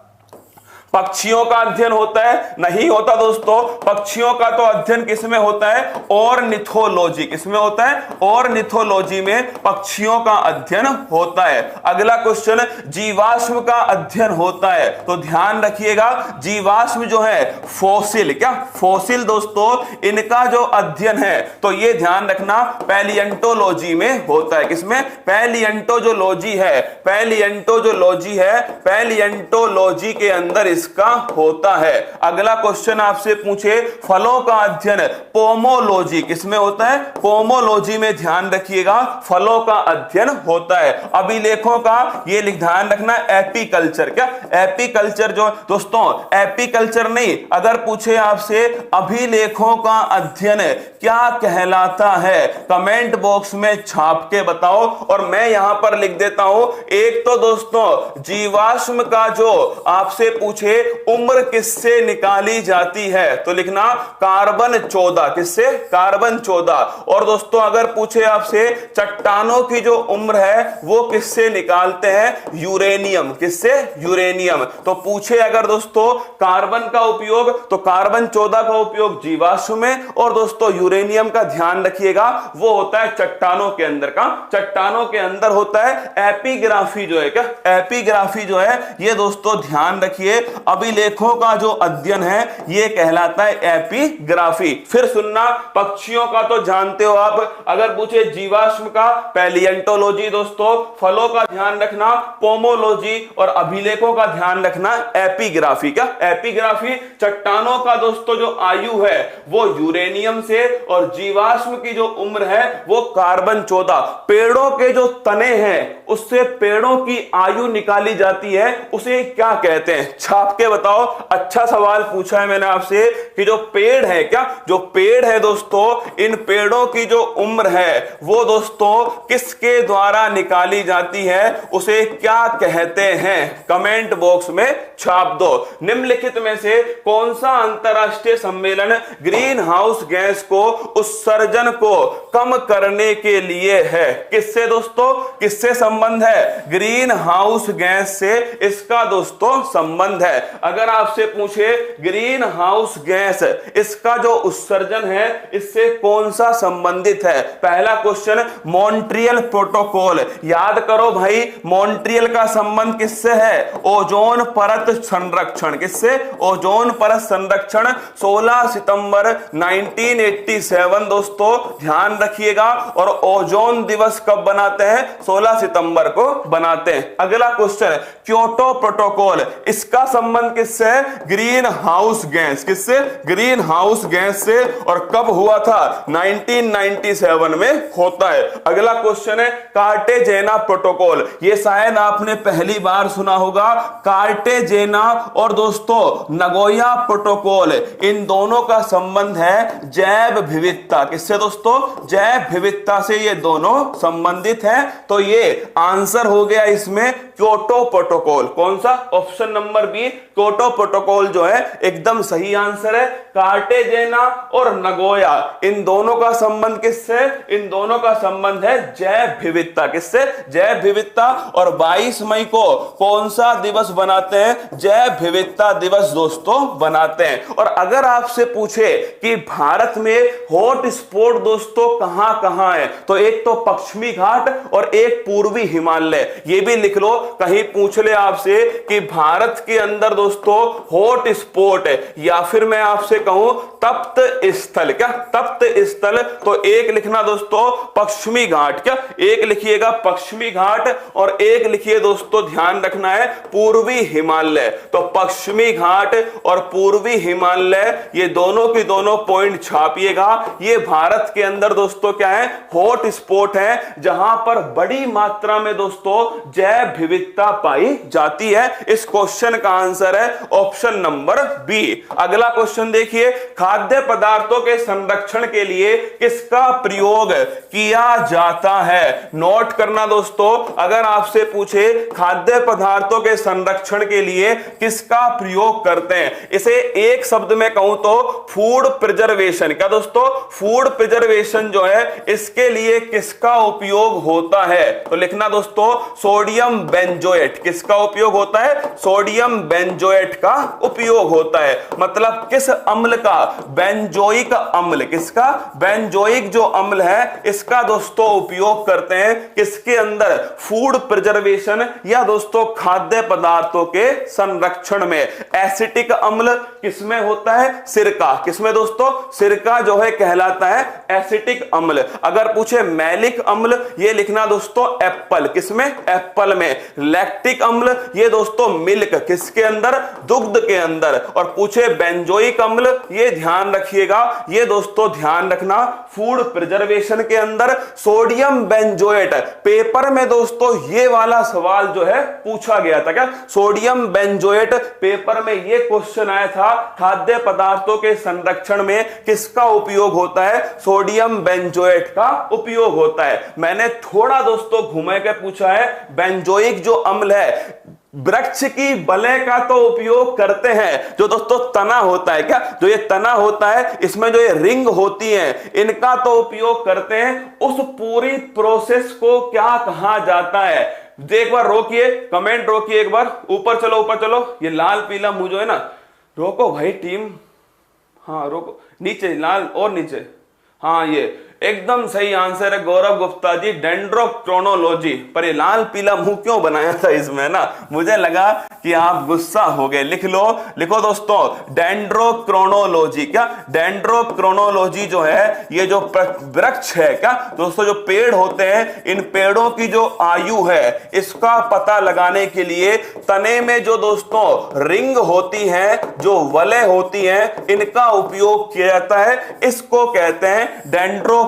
पक्षियों का अध्ययन होता है? नहीं होता दोस्तों। पक्षियों का तो अध्ययन किसमें होता है? ऑर्निथोलॉजी। किसमें होता है? ऑर्निथोलॉजी में पक्षियों का अध्ययन होता है। अगला क्वेश्चन, जीवाश्म का अध्ययन होता है? तो ध्यान रखिएगा जीवाश्म जो है फॉसिल। क्या? फॉसिल दोस्तों इनका जो अध्ययन है तो ये ध्यान रखना पैलिएंटोलॉजी में होता है। किसमें? पैलिएंटोलॉजी है। पैलिएंटोलॉजी है, पैलिएंटोलॉजी के अंदर इसका होता है। अगला क्वेश्चन आपसे पूछे, फलों का अध्ययन पोमोलॉजी किसमें होता है? पोमोलॉजी में ध्यान रखिएगा फलों का अध्ययन होता है। अभिलेखों का ये ध्यान रखना एपीकल्चर। क्या? एपीकल्चर जो दोस्तों एपीकल्चर नहीं, अगर पूछे आपसे अभिलेखों का अध्ययन क्या कहलाता है, कमेंट बॉक्स में छाप के बताओ। और मैं यहां पर लिख देता हूं, एक तो दोस्तों जीवाश्म का जो आपसे पूछे उम्र किससे निकाली जाती है तो लिखना कार्बन 14। किससे? कार्बन 14। और दोस्तों अगर पूछे आपसे चट्टानों की जो उम्र है वो किससे निकालते हैं? यूरेनियम। किससे? यूरेनियम। तो पूछे अगर दोस्तों कार्बन का उपयोग तो कार्बन 14 का उपयोग जीवाश्म में, और दोस्तों यूरेनियम का ध्यान रखिएगा वो होता है चट्टानों के अंदर का। चट्टानों के अंदर होता है एपिग्राफी जो है। क्या? एपिग्राफी जो है ये दोस्तों ध्यान रखिए अभिलेखों का जो अध्ययन है ये कहलाता है एपिग्राफी। फिर सुनना, पक्षियों का तो जानते हो आप, अगर पूछे जीवाश्म का पैलिएंटोलॉजी दोस्तों, फलों का ध्यान रखना पोमोलॉजी, और अभिलेखों का ध्यान रखना एपिग्राफी। क्या? एपिग्राफी। चट्टानों का दोस्तों जो आयु है वो यूरेनियम से, और जीवाश्म की जो उम्र है वो कार्बन 14। पेड़ों के जो तने हैं उससे पेड़ों की आयु निकाली जाती है, उसे क्या कहते हैं? छाप के बताओ। अच्छा सवाल पूछा है मैंने आपसे कि जो पेड़ है, क्या जो पेड़ है दोस्तों, इन पेड़ों की जो उम्र है वो दोस्तों किसके द्वारा निकाली जाती है, उसे क्या कहते हैं? कमेंट बॉक्स में छाप दो। निम्नलिखित में से कौन सा अंतरराष्ट्रीय सम्मेलन ग्रीन हाउस गैस को उत्सर्जन को कम करने के लिए है? किससे दोस्तों? किससे संबंध है? ग्रीन हाउस गैस से इसका दोस्तों संबंध है। है। अगर आपसे पूछे ग्रीन हाउस गैस, इसका जो उत्सर्जन है इससे कौन सा संबंधित है? पहला क्वेश्चन मॉन्ट्रियल प्रोटोकॉल, याद करो भाई मॉन्ट्रियल का संबंध किससे है? ओजोन परत संरक्षण। किससे? ओजोन परत संरक्षण। 16 सितंबर 1987 दोस्तों ध्यान रखिएगा। और ओजोन दिवस कब बनाते हैं? 16 सितंबर को बनाते हैं। अगला क्वेश्चन क्योटो प्रोटोकॉल, इसका संबंध किससे है? Green house gas. किससे? ग्रीन हाउस गैस से। और कब हुआ था? 1997 में होता है। अगला क्वेश्चन है कार्टेजेना प्रोटोकॉल, ये शायद आपने पहली बार सुना होगा। कार्टेजेना और दोस्तों नगोया प्रोटोकॉल, इन दोनों का संबंध है जैव विविधता। किससे दोस्तों? जैव विविधता से ये दोनों संबंधित हैं। तो ये आंसर हो गया इसमें क्योटो प्रोटोकॉल। कौन सा? Option number B, Kyoto protocol जो है एकदम सही आंसर है। कार्टेजेना और नगोया, इन दोनों का संबंध किससे? इन दोनों का संबंध है जैव विविधता। किससे? जैव विविधता। और 22 मई को कौन सा दिवस बनाते हैं? जैव विविधता दिवस दोस्तों बनाते हैं। और अगर आपसे पूछे कि भारत में हॉट स्पॉट दोस्तों कहां कहां है, तो एक तो पश्चिमी घाट और एक पूर्वी हिमालय, ये भी लिख लो। कहीं पूछ ले आपसे कि भारत के अंदर दोस्तों हॉट स्पॉट है, या फिर मैं आपसे कहूं तप्त स्थल, क्या तप्त स्थल, तो एक लिखना दोस्तों पश्चिमी घाट। क्या एक लिखिएगा पश्चिमी घाट और एक लिखिए दोस्तों ध्यान रखना है पूर्वी हिमालय। तो पश्चिमी घाट और पूर्वी हिमालय ये दोनों की दोनों पॉइंट छापिएगा। ये भारत के अंदर दोस्तों क्या है? हॉट स्पॉट है, जहां पर बड़ी मात्रा में दोस्तों जैव विविधता पाई जाती है। इस क्वेश्चन का आंसर है ऑप्शन नंबर बी। अगला क्वेश्चन देखिए खाद्य पदार्थों के संरक्षण के लिए किसका प्रयोग किया जाता है? नोट करना दोस्तों, अगर आपसे पूछे खाद्य पदार्थों के संरक्षण के लिए किसका प्रयोग करते हैं, इसे एक शब्द में कहूं तो फूड प्रिजर्वेशन। क्या दोस्तों? फूड प्रिजर्वेशन जो है इसके लिए किसका उपयोग होता है? तो लिखना दोस्तों सोडियम बेंजोएट। किसका उपयोग होता है? सोडियम बेंजोएट का उपयोग होता है। मतलब किस अम्ल का? बेंजोइक अम्ल। किसका? बेंजोइक जो अम्ल है इसका दोस्तों उपयोग करते हैं किसके अंदर? फूड प्रिजर्वेशन या दोस्तों खाद्य पदार्थों के संरक्षण में। एसिटिक अम्ल किसमें होता है? सिरका। किसमें दोस्तों? सिरका जो है कहलाता है एसिटिक अम्ल। अगर पूछे मैलिक अम्ल, ये लिखना दोस्तों एप्पल। किसमें? एप्पल में। लैक्टिक अम्ल, ये दोस्तों मिल्क। किसके अंदर? दुग्ध के अंदर। और पूछे बेंजोइक अम्ल, ये ध्यान रखिएगा, ये दोस्तों ध्यान रखना फूड प्रिजर्वेशन के अंदर सोडियम बेंजोएट। पेपर में दोस्तों ये वाला सवाल जो है पूछा गया था। क्या? सोडियम बेंजोएट पेपर में ये क्वेश्चन आया था खाद्य पदार्थों के संरक्षण में किसका उपयोग होता है? सोडियम बेंजोएट का उपयोग होता है। मैंने थोड़ा दोस्तों घुमा के पूछा है, बेंजोइक जो अम्ल है वृक्ष की बले का तो उपयोग करते हैं, जो दोस्तों तना होता है। क्या? जो ये तना होता है इसमें जो ये रिंग होती है इनका तो उपयोग करते हैं। उस पूरी प्रोसेस को क्या कहा जाता है? एक बार रोकिए, कमेंट रोकिए, एक बार ऊपर चलो, ऊपर चलो। ये लाल पीला मुंह जो है ना, रोको भाई टीम, हाँ रोको, नीचे लाल और नीचे, हाँ ये एकदम सही आंसर है गौरव गुप्ता जी, डेंड्रोक्रोनोलॉजी। पर ये लाल पीला मुंह क्यों बनाया था इसमें ना? मुझे लगा कि आप गुस्सा हो गए। लिख लो, लिखो दोस्तों डेंड्रोक्रोनोलॉजी। क्या? डेंड्रोक्रोनोलॉजी जो है ये जो वृक्ष है, क्या दोस्तों जो पेड़ होते हैं, इन पेड़ों की जो आयु है इसका पता लगाने के लिए तने में जो दोस्तों रिंग होती है, जो वलय होती है, इनका उपयोग किया जाता है। इसको कहते हैं डेंड्रोक्रोनोलॉजी।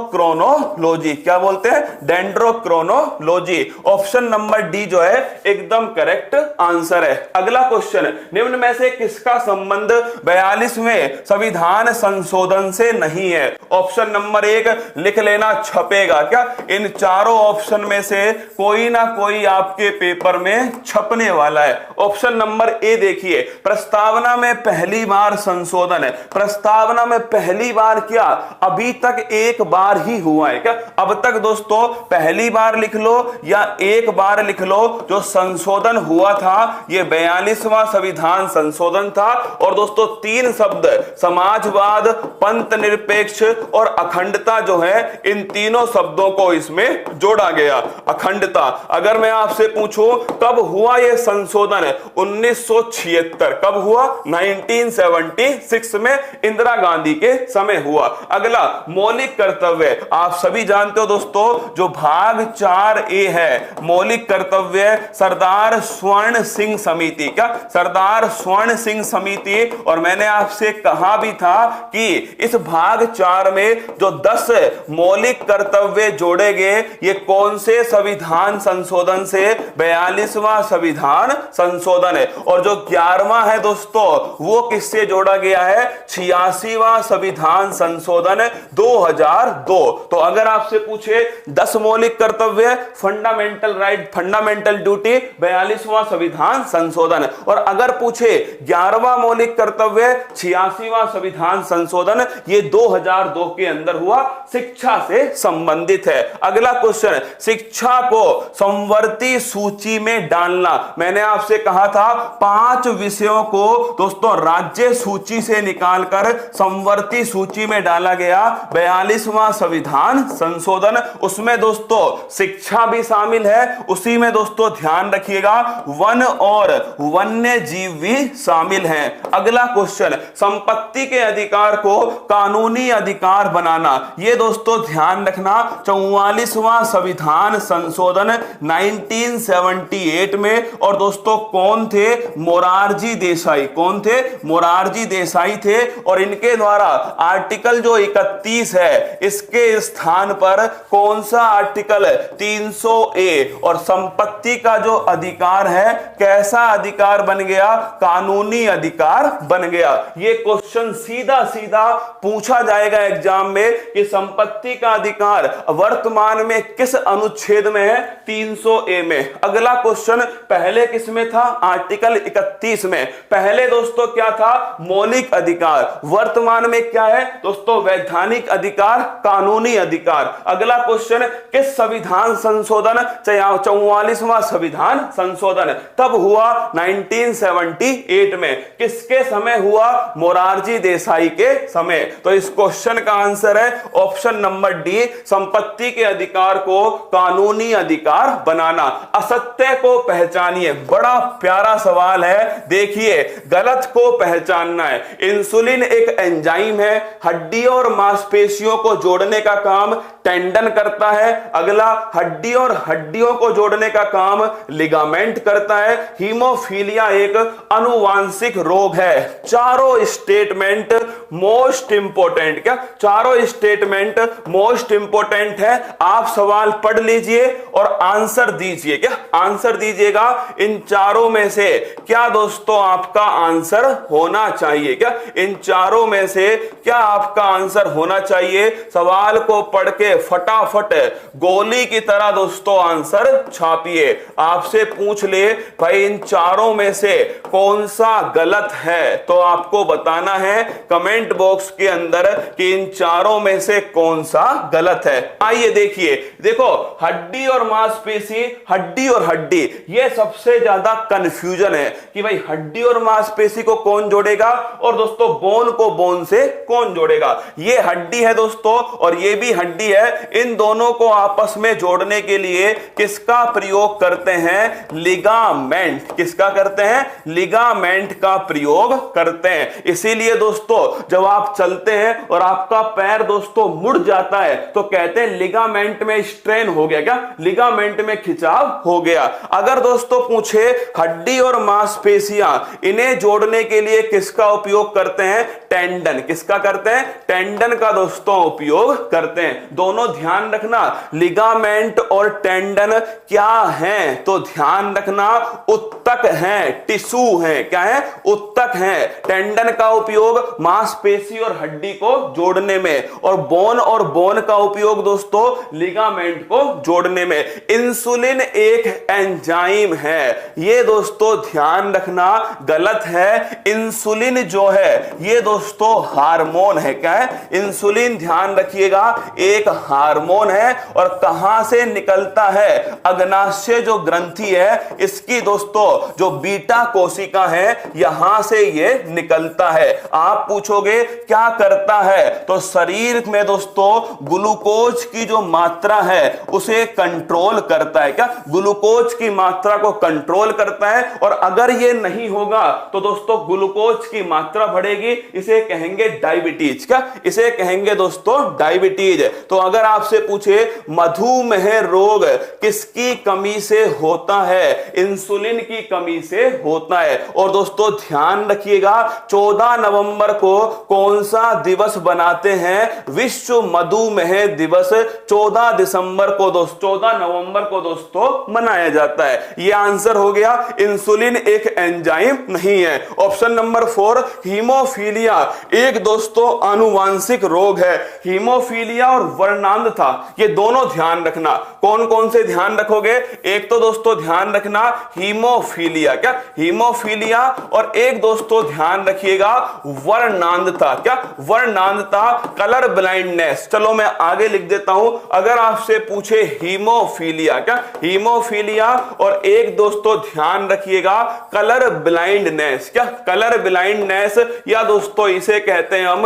क्या बोलते हैं? डेंड्रोक्रोनोलॉजी। ऑप्शन नंबर डी जो है एकदम करेक्ट आंसर है। अगला क्वेश्चन, निम्न में से किसका संबंध 42वें संविधान संशोधन से नहीं है? ऑप्शन नंबर 1 लिख लेना, छपेगा। क्या? इन चारों ऑप्शन में से कोई ना कोई आपके पेपर में छपने वाला है। ऑप्शन नंबर ए देखिए, प्रस्तावना में पहली बार संशोधन है। प्रस्तावना में पहली बार क्या? अभी तक एक बार बार ही हुआ है क्या? अब तक दोस्तों पहली बार लिख लो या एक बार लिख लो, जो संशोधन हुआ था ये 42वां संविधान संशोधन था। और दोस्तों 3 शब्द समाजवाद, पंथ निरपेक्ष और अखंडता जो है, इन तीनों शब्दों को इसमें जोड़ा गया। अखंडता, अगर मैं आपसे पूछूं कब हुआ यह संशोधन? 1976। कब हुआ? 1976 में इंदिरा गांधी के समय हुआ। अगला मौलिक कर्तव्य, आप सभी जानते हो दोस्तों, जो भाग 4A है मौलिक कर्तव्य, सरदार स्वर्ण सिंह समिति, क्या सरदार स्वर्ण सिंह समिति। और मैंने आपसे कहा भी था कि इस भाग 4 में जो 10 मौलिक कर्तव्य जोड़े गए, ये कौन से संविधान संशोधन से? 42वां संविधान संशोधन है। और जो 11वां है दोस्तों, वो किससे जोड़ा गया है? 86वां संविधान संशोधन 2002। तो अगर आपसे पूछे 10 मौलिक कर्तव्य, फंडामेंटल राइट, फंडामेंटल ड्यूटी, 42वां संविधान संशोधन। और अगर पूछे 11वां मौलिक कर्तव्य, 86वां संविधान संशोधन, ये 2002 के अंदर हुआ, शिक्षा से संबंधित है। अगला क्वेश्चन, शिक्षा को समवर्ती सूची में डालना। मैंने आपसे कहा था 5 विषयों को दोस्तों राज्य सूची से निकालकर समवर्ती सूची में डाला गया। 42वां संविधान संशोधन, उसमें दोस्तों शिक्षा भी शामिल है। उसी में दोस्तों ध्यान रखिएगा वन और वन्य जीव भी शामिल हैं। अगला क्वेश्चन, संपत्ति के अधिकार को कानूनी अधिकार बनाना। ये दोस्तों ध्यान रखना 44वां संविधान संशोधन 1978 में। और दोस्तों कौन थे? मोरारजी देसाई। कौन थे? मोरारजी देसाई थे। और इनके द्वारा आर्टिकल जो 31 है, इसके स्थान पर कौन सा आर्टिकल? 300A। और संपत्ति का जो अधिकार है, कैसा अधिकार बन गया? कानूनी अधिकार बन गया। ये क्वेश्चन सीधा सीधा पूछा जाएगा एग्जाम में कि संपत्ति का अधिकार वर्तमान में किस अनुच्छेद में है? 300A में। अगला क्वेश्चन, पहले किस में था? आर्टिकल 31 में। पहले दोस्तों क्या था? मौलिक अधिकार। वर्तमान में क्या है दोस्तों? वैधानिक अधिकार, कानूनी अधिकार। अगला क्वेश्चन, किस संविधान संशोधन? 44वां संविधान संशोधन तब हुआ 1978 में। किसके समय हुआ? मोरारजी देसाई के समय। तो इस क्वेश्चन का आंसर है ऑप्शन नंबर डी, संपत्ति के अधिकार को कानूनी अधिकार बनाना। असत्य को पहचानिए, बड़ा प्यारा सवाल है। देखिए, गलत को पहचानना है। इंसुलिन एक एंजाइम है, हड्डी और मांसपेशियों को जोड़ने का काम टेंडन करता है। अगला, हड्डी और हड्डियों को जोड़ने का काम लिगामेंट करता है। हीमोफीलिया एक अनुवांशिक रोग है। चारों स्टेटमेंट मोस्ट इंपोर्टेंट, क्या चारों स्टेटमेंट मोस्ट इंपोर्टेंट है। आप सवाल पढ़ लीजिए और आंसर दीजिए। क्या आंसर दीजिएगा? इन चारों में से क्या दोस्तों आपका आंसर होना चाहिए? क्या इन चारों में से क्या आपका आंसर होना चाहिए? सवाल को पढ़ के फटाफट गोली की तरह दोस्तों आंसर छापिए। आपसे पूछ ले भाई इन चारों में से कौन सा गलत है, तो आपको बताना है कमेंट बॉक्स के अंदर कि इन चारों में से कौन सा गलत है। आइए देखिए, देखो हड्डी और मांसपेशी, हड्डी और हड्डी, ये सबसे ज्यादा कंफ्यूजन है कि भाई हड्डी और मांसपेशी को कौन जोड़ेगा और दोस्तों बोन को बोन से कौन जोड़ेगा। ये हड्डी है दोस्तों और ये भी हड्डी है। इन दोनों को आपस में जोड़ने के लिए किसका प्रयोग करते हैं? लिगामेंट। किसका करते हैं? लिगामेंट का प्रयोग करते हैं। इसीलिए दोस्तों जब आप चलते हैं और आपका पैर दोस्तों मुड़ जाता है तो कहते हैं लिगामेंट में स्ट्रेन हो गया। क्या लिगामेंट में खिंचाव हो गया। अगर दोस्तों पूछे हड्डी और मांसपेशियां, इन्हें जोड़ने के लिए किसका उपयोग करते हैं? टेंडन। किसका करते हैं? टेंडन का दोस्तों उपयोग करते हैं। दोनों ध्यान रखना, लिगामेंट और टेंडन क्या हैं? तो ध्यान रखना उत्तक हैं, टिश्यू हैं। क्या है? उत्तक हैं। टेंडन का उपयोग मांसपेशी और हड्डी को जोड़ने में और बोन का उपयोग दोस्तों लिगामेंट को जोड़ने में। इंसुलिन एक एंजाइम है, ये दोस्तों ध्यान रखना गलत है। इंसुलिन जो है ये दोस्तों हार्मोन है। क्या है? इंसुलिन ध्यान रखिए रखिएगा एक हार्मोन है और कहां से निकलता है, अग्नाशय जो ग्रंथि है इसकी दोस्तों जो बीटा कोशिका है यहां से ये निकलता है। आप पूछोगे क्या करता है, तो शरीर में दोस्तों ग्लूकोज की जो मात्रा है उसे कंट्रोल करता है। क्या ग्लूकोज की मात्रा को कंट्रोल करता है, और अगर ये नहीं होगा तो दोस्तों ग्लूकोज की मात्रा बढ़ेगी, इसे कहेंगे डायबिटीज। क्या इसे कहेंगे दोस्तों डायबिटीज। तो अगर आपसे पूछे मधुमेह रोग किसकी कमी से होता है, इंसुलिन की कमी से होता है। और दोस्तों ध्यान रखिएगा 14 नवंबर को कौन सा दिवस बनाते हैं, विश्व मधुमेह दिवस 14 दिसंबर को 14 नवंबर को दोस्तों मनाया जाता है। यह आंसर हो गया, इंसुलिन एक एंजाइम नहीं है। ऑप्शन नंबर 4 हीमोफीलिया एक दोस्तों आनुवांशिक रोग है। हीमोफीलिया और वर्णांधता ये दोनों ध्यान रखना। कौन कौन से ध्यान रखोगे, एक तो दोस्तों ध्यान रखना हीमोफीलिया, क्या हीमोफीलिया, और एक दोस्तों ध्यान रखिएगा वर्णांधता। क्या वर्णांधता, कलर ब्लाइंडनेस। चलो मैं आगे लिख देता हूं। अगर आपसे पूछे हीमोफीलिया, क्या हीमोफीलिया, और एक दोस्तों ध्यान रखिएगा कलर ब्लाइंडनेस। क्या कलर ब्लाइंडनेस, या दोस्तों इसे कहते हैं हम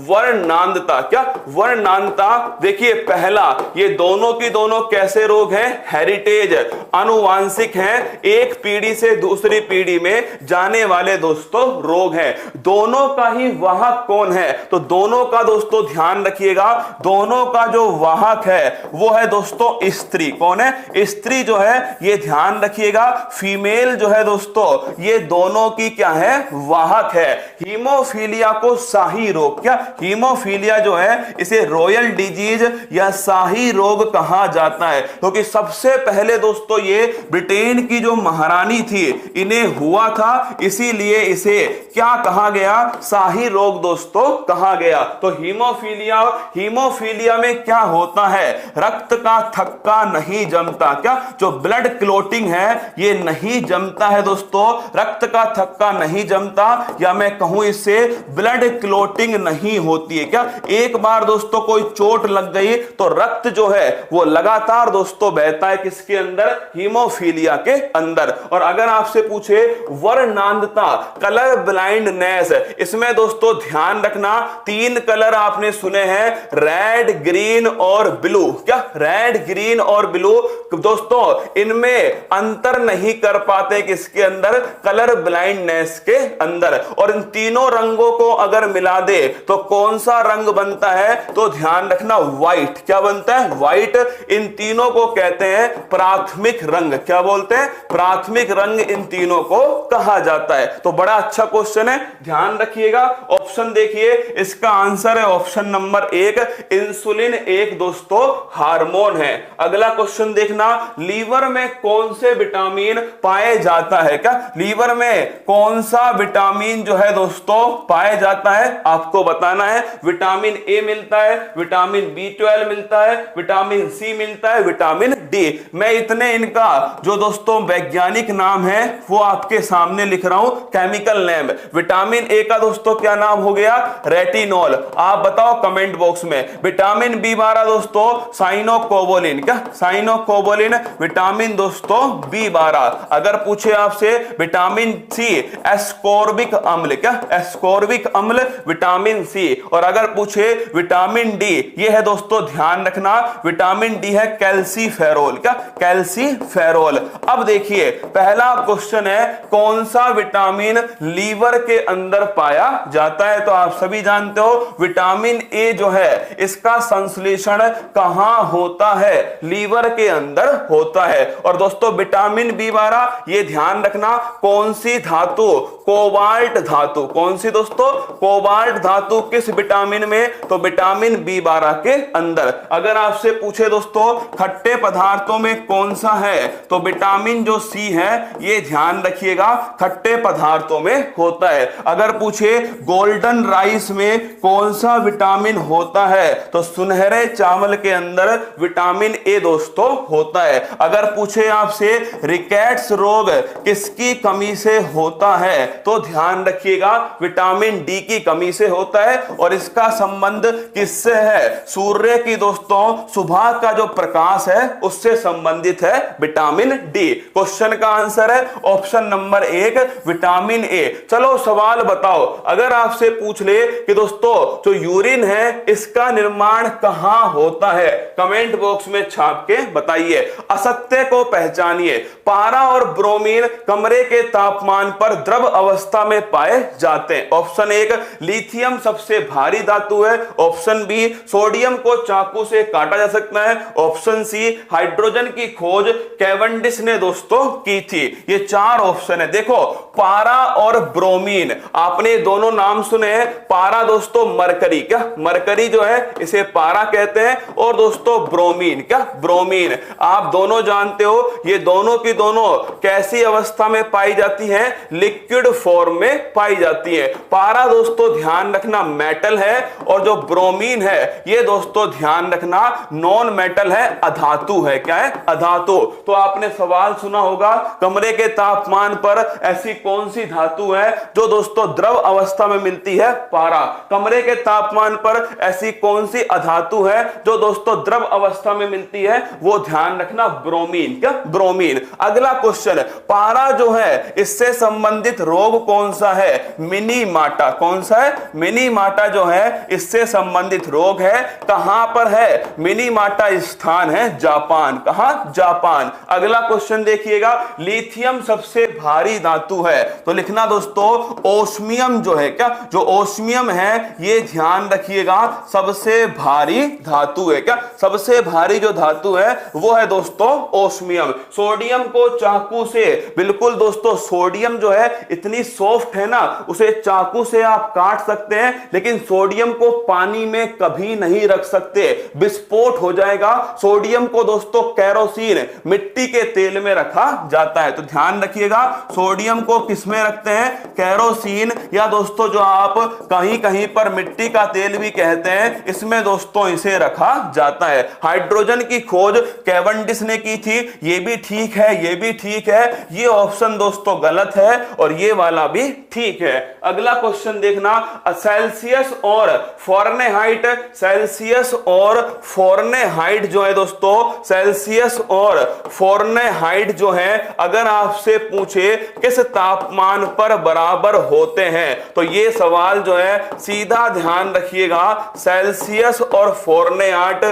वर्णांधता। क्या वर्णांधता, देखिए पहला ये दोनों की दोनों कैसे रोग हैं, हेरिटेज आनुवांशिक हैं, एक पीढ़ी से दूसरी पीढ़ी में जाने वाले दोस्तों रोग हैं। दोनों का ही वाहक कौन है, तो दोनों का दोस्तों ध्यान रखिएगा, दोनों का जो वाहक है वो है दोस्तों स्त्री। कौन है, स्त्री जो है, ये ध्यान रखिएगा फीमेल जो है दोस्तों ये दोनों की क्या है, वाहक है। हीमोफीलिया को शाही रोग, क्या हीमोफीलिया जो है इसे रॉयल डिजीज या शाही रोग कहा जाता है, क्योंकि सबसे पहले दोस्तों ये ब्रिटेन की जो महारानी थी इन्हें हुआ था, इसीलिए इसे क्या कहा गया, शाही रोग दोस्तों कहा गया। तो हीमोफीलिया, हीमोफीलिया में क्या होता है, रक्त का थक्का नहीं जमता। क्या जो ब्लड क्लोटिंग है ये नहीं जमता है दोस्तों, रक्त का थक्का नहीं जमता, या मैं कहूं इससे ब्लड क्लोटिंग नहीं होती है। क्या एक बार दोस्तों कोई चोट लग गई तो रक्त जो है वो लगातार दोस्तों बहता है, किसके अंदर, हीमोफीलिया के अंदर। और अगर आपसे पूछे वर्णांधता, कलर ब्लाइंडनेस, इसमें दोस्तों ध्यान रखना 3 कलर आपने सुने हैं, रेड, ग्रीन और ब्लू। क्या रेड, ग्रीन और ब्लू दोस्तों इनमें अंतर नहीं कर पाते, किसके अंदर, कलर ब्लाइंडनेस के अंदर। और इन तीनों रंगों को अगर मिला दे तो कौन सा रंग बनता है, तो ध्यान रखना व्हाइट। क्या बनता है, व्हाइट। इन तीनों को कहते हैं प्राथमिक रंग। क्या बोलते हैं, प्राथमिक रंग इन तीनों को कहा जाता है। तो बड़ा अच्छा क्वेश्चन है, ध्यान रखिएगा। ऑप्शन देखिए, इसका आंसर है ऑप्शन नंबर 1, इंसुलिन एक दोस्तों हार्मोन है। अगला क्वेश्चन देखना, लीवर में कौन से विटामिन पाए जाता है। क्या लीवर में कौन सा विटामिन जो है दोस्तों पाया जाता है, आपको बताना है। विटामिन ए मिलता है, विटामिन B12 मिलता है, विटामिन सी मिलता है, विटामिन डी। मैं इतने इनका जो दोस्तों वैज्ञानिक नाम है वो आपके सामने लिख रहा हूं, केमिकल नेम। विटामिन ए का दोस्तों क्या नाम हो गया, रेटिनॉल। आप बताओ कमेंट बॉक्स में। विटामिन B12 दोस्तों साइनोकोबोलिन। क्या साइनोकोबोलिन विटामिन दोस्तों B12। अगर पूछे आपसे विटामिन सी एस्कॉर्बिक अम्ल। क्या एस्कॉर्बिक अम्ल विटामिन सी। और अगर पूछे विटामिन डी, ये है दोस्तों ध्यान रखना विटामिन डी है कैल्सीफेरोल। क्या कैल्सीफेरोल। अब देखिए पहला क्वेश्चन है, कौन सा विटामिन लीवर के अंदर पाया जाता है, तो आप सभी जानते हो विटामिन ए जो है इसका संश्लेषण कहां होता है, लीवर के अंदर होता है। और दोस्तों विटामिन B12 ये ध्यान रखना कौन सी धातु, कोबाल्ट धातु। कौन सी दोस्तों, कोबाल्ट धातु किस विटामिन में, तो विटामिन B12 के अंदर। अगर आपसे पूछे दोस्तों खट्टे पदार्थों में कौन सा है, तो विटामिन जो सी है ये ध्यान रखिएगा खट्टे पदार्थों में होता है। अगर पूछे गोल्डन राइस में कौन सा विटामिन होता है, तो सुनहरे चावल के अंदर विटामिन ए दोस्तों होता है। अगर पूछे आपसे रिकेट्स रोग किसकी कमी से होता है, तो ध्यान रखिएगा विटामिन डी की कमी से होता है। और इसका संबंध किस किससे है? सूर्य की दोस्तों सुबह का जो प्रकाश है उससे संबंधित है विटामिन डी। क्वेश्चन का आंसर है ऑप्शन नंबर 1 विटामिन ए। चलो सवाल बताओ, अगर आपसे पूछ ले कि दोस्तों जो यूरिन है इसका निर्माण कहां होता है, कमेंट बॉक्स में छाप के बताइए। असत्य को पहचानिए। पारा और ब्रोमीन कमरे के तापमान पर द्रव अवस्था में पाए जाते हैं। ऑप्शन 1 लिथियम सबसे भारी धातु है। ऑप्शन बी सोडियम को चाकू से काटा जा सकता है। ऑप्शन सी हाइड्रोजन की खोज कैवेंडिश ने दोस्तों की थी। ये 4 ऑप्शन है। देखो पारा और ब्रोमीन, आपने दोनों नाम सुने हैं। पारा दोस्तों मरकरी, क्या मरकरी जो है इसे पारा कहते हैं, और दोस्तों ब्रोमीन, क्या ब्रोमीन आप दोनों जानते हो ये दोनों की दोनों कैसी अवस्था में पाई जाती हैं? लिक्विड फॉर्म में पाई जाती है। पारा दोस्तों ध्यान रखना मेटल है, और जो ब्रोमीन है ये दोस्तों ध्यान रखना नॉन मेटल है, अधातु है। क्या है? अधातु। तो आपने सवाल सुना होगा कमरे के तापमान पर ऐसी कौन सी धातु है जो दोस्तों द्रव अवस्था में मिलती है? पारा। कमरे के तापमान पर ऐसी कौन सी अधातु है जो दोस्तों द्रव अवस्था में मिलती है? वो ध्यान रखना ब्रोमीन। क्या ब्रोमीन। अगला क्वेश्चन, पारा जो है इससे संबंधित रोग कौन सा है? मिनीमाटा। कौन सा है? मिनीमाटा जो है इससे संबंधित रोग है। कहां पर है? मिनीमाटा स्थान है जापान। कहां? जापान। अगला क्वेश्चन देखिएगा, लिथियम सबसे भारी धातु है, तो लिखना दोस्तों ओस्मियम जो है, क्या जो ओस्मियम है ये ध्यान रखिएगा सबसे भारी धातु है। क्या सबसे भारी जो धातु है वो है दोस्तों ओस्मियम। सोडियम को चाकू से, बिल्कुल दोस्तों सोडियम जो है इतनी सॉफ्ट है ना, उसे चाकू से आप काट सकते हैं, लेकिन सोडियम को पानी में कभी नहीं रख सकते, विस्फोट हो जाएगा। सोडियम को दोस्तों कैरोसिन, मिट्टी के तेल में रखा जाता है। तो ध्यान रखिएगा सोडियम को किस में रखते हैं? कैरोसिन, या दोस्तों जो आप कहीं कहीं पर मिट्टी का तेल भी कहते हैं, इसमें दोस्तों इसे रखा जाता है। हाइड्रोजन की खोज कैवेंडिश ने की थी, ये भी ठीक है, ये भी ठीक है। ये ऑप्शन दोस्तों गलत है और ये वाला भी ठीक है। अगला क्वेश्चन देखना, सेल्सियस और फॉरेनहाइट, सेल्सियस और फॉरेनहाइट जो है दोस्तों, सेल्सियस और फॉरेनहाइट जो है अगर आपसे पूछे किस तापमान पर बराबर होते हैं, तो ये सवाल जो है सीधा ध्यान रखिएगा, सेल्सियस और फॉरेनहाइट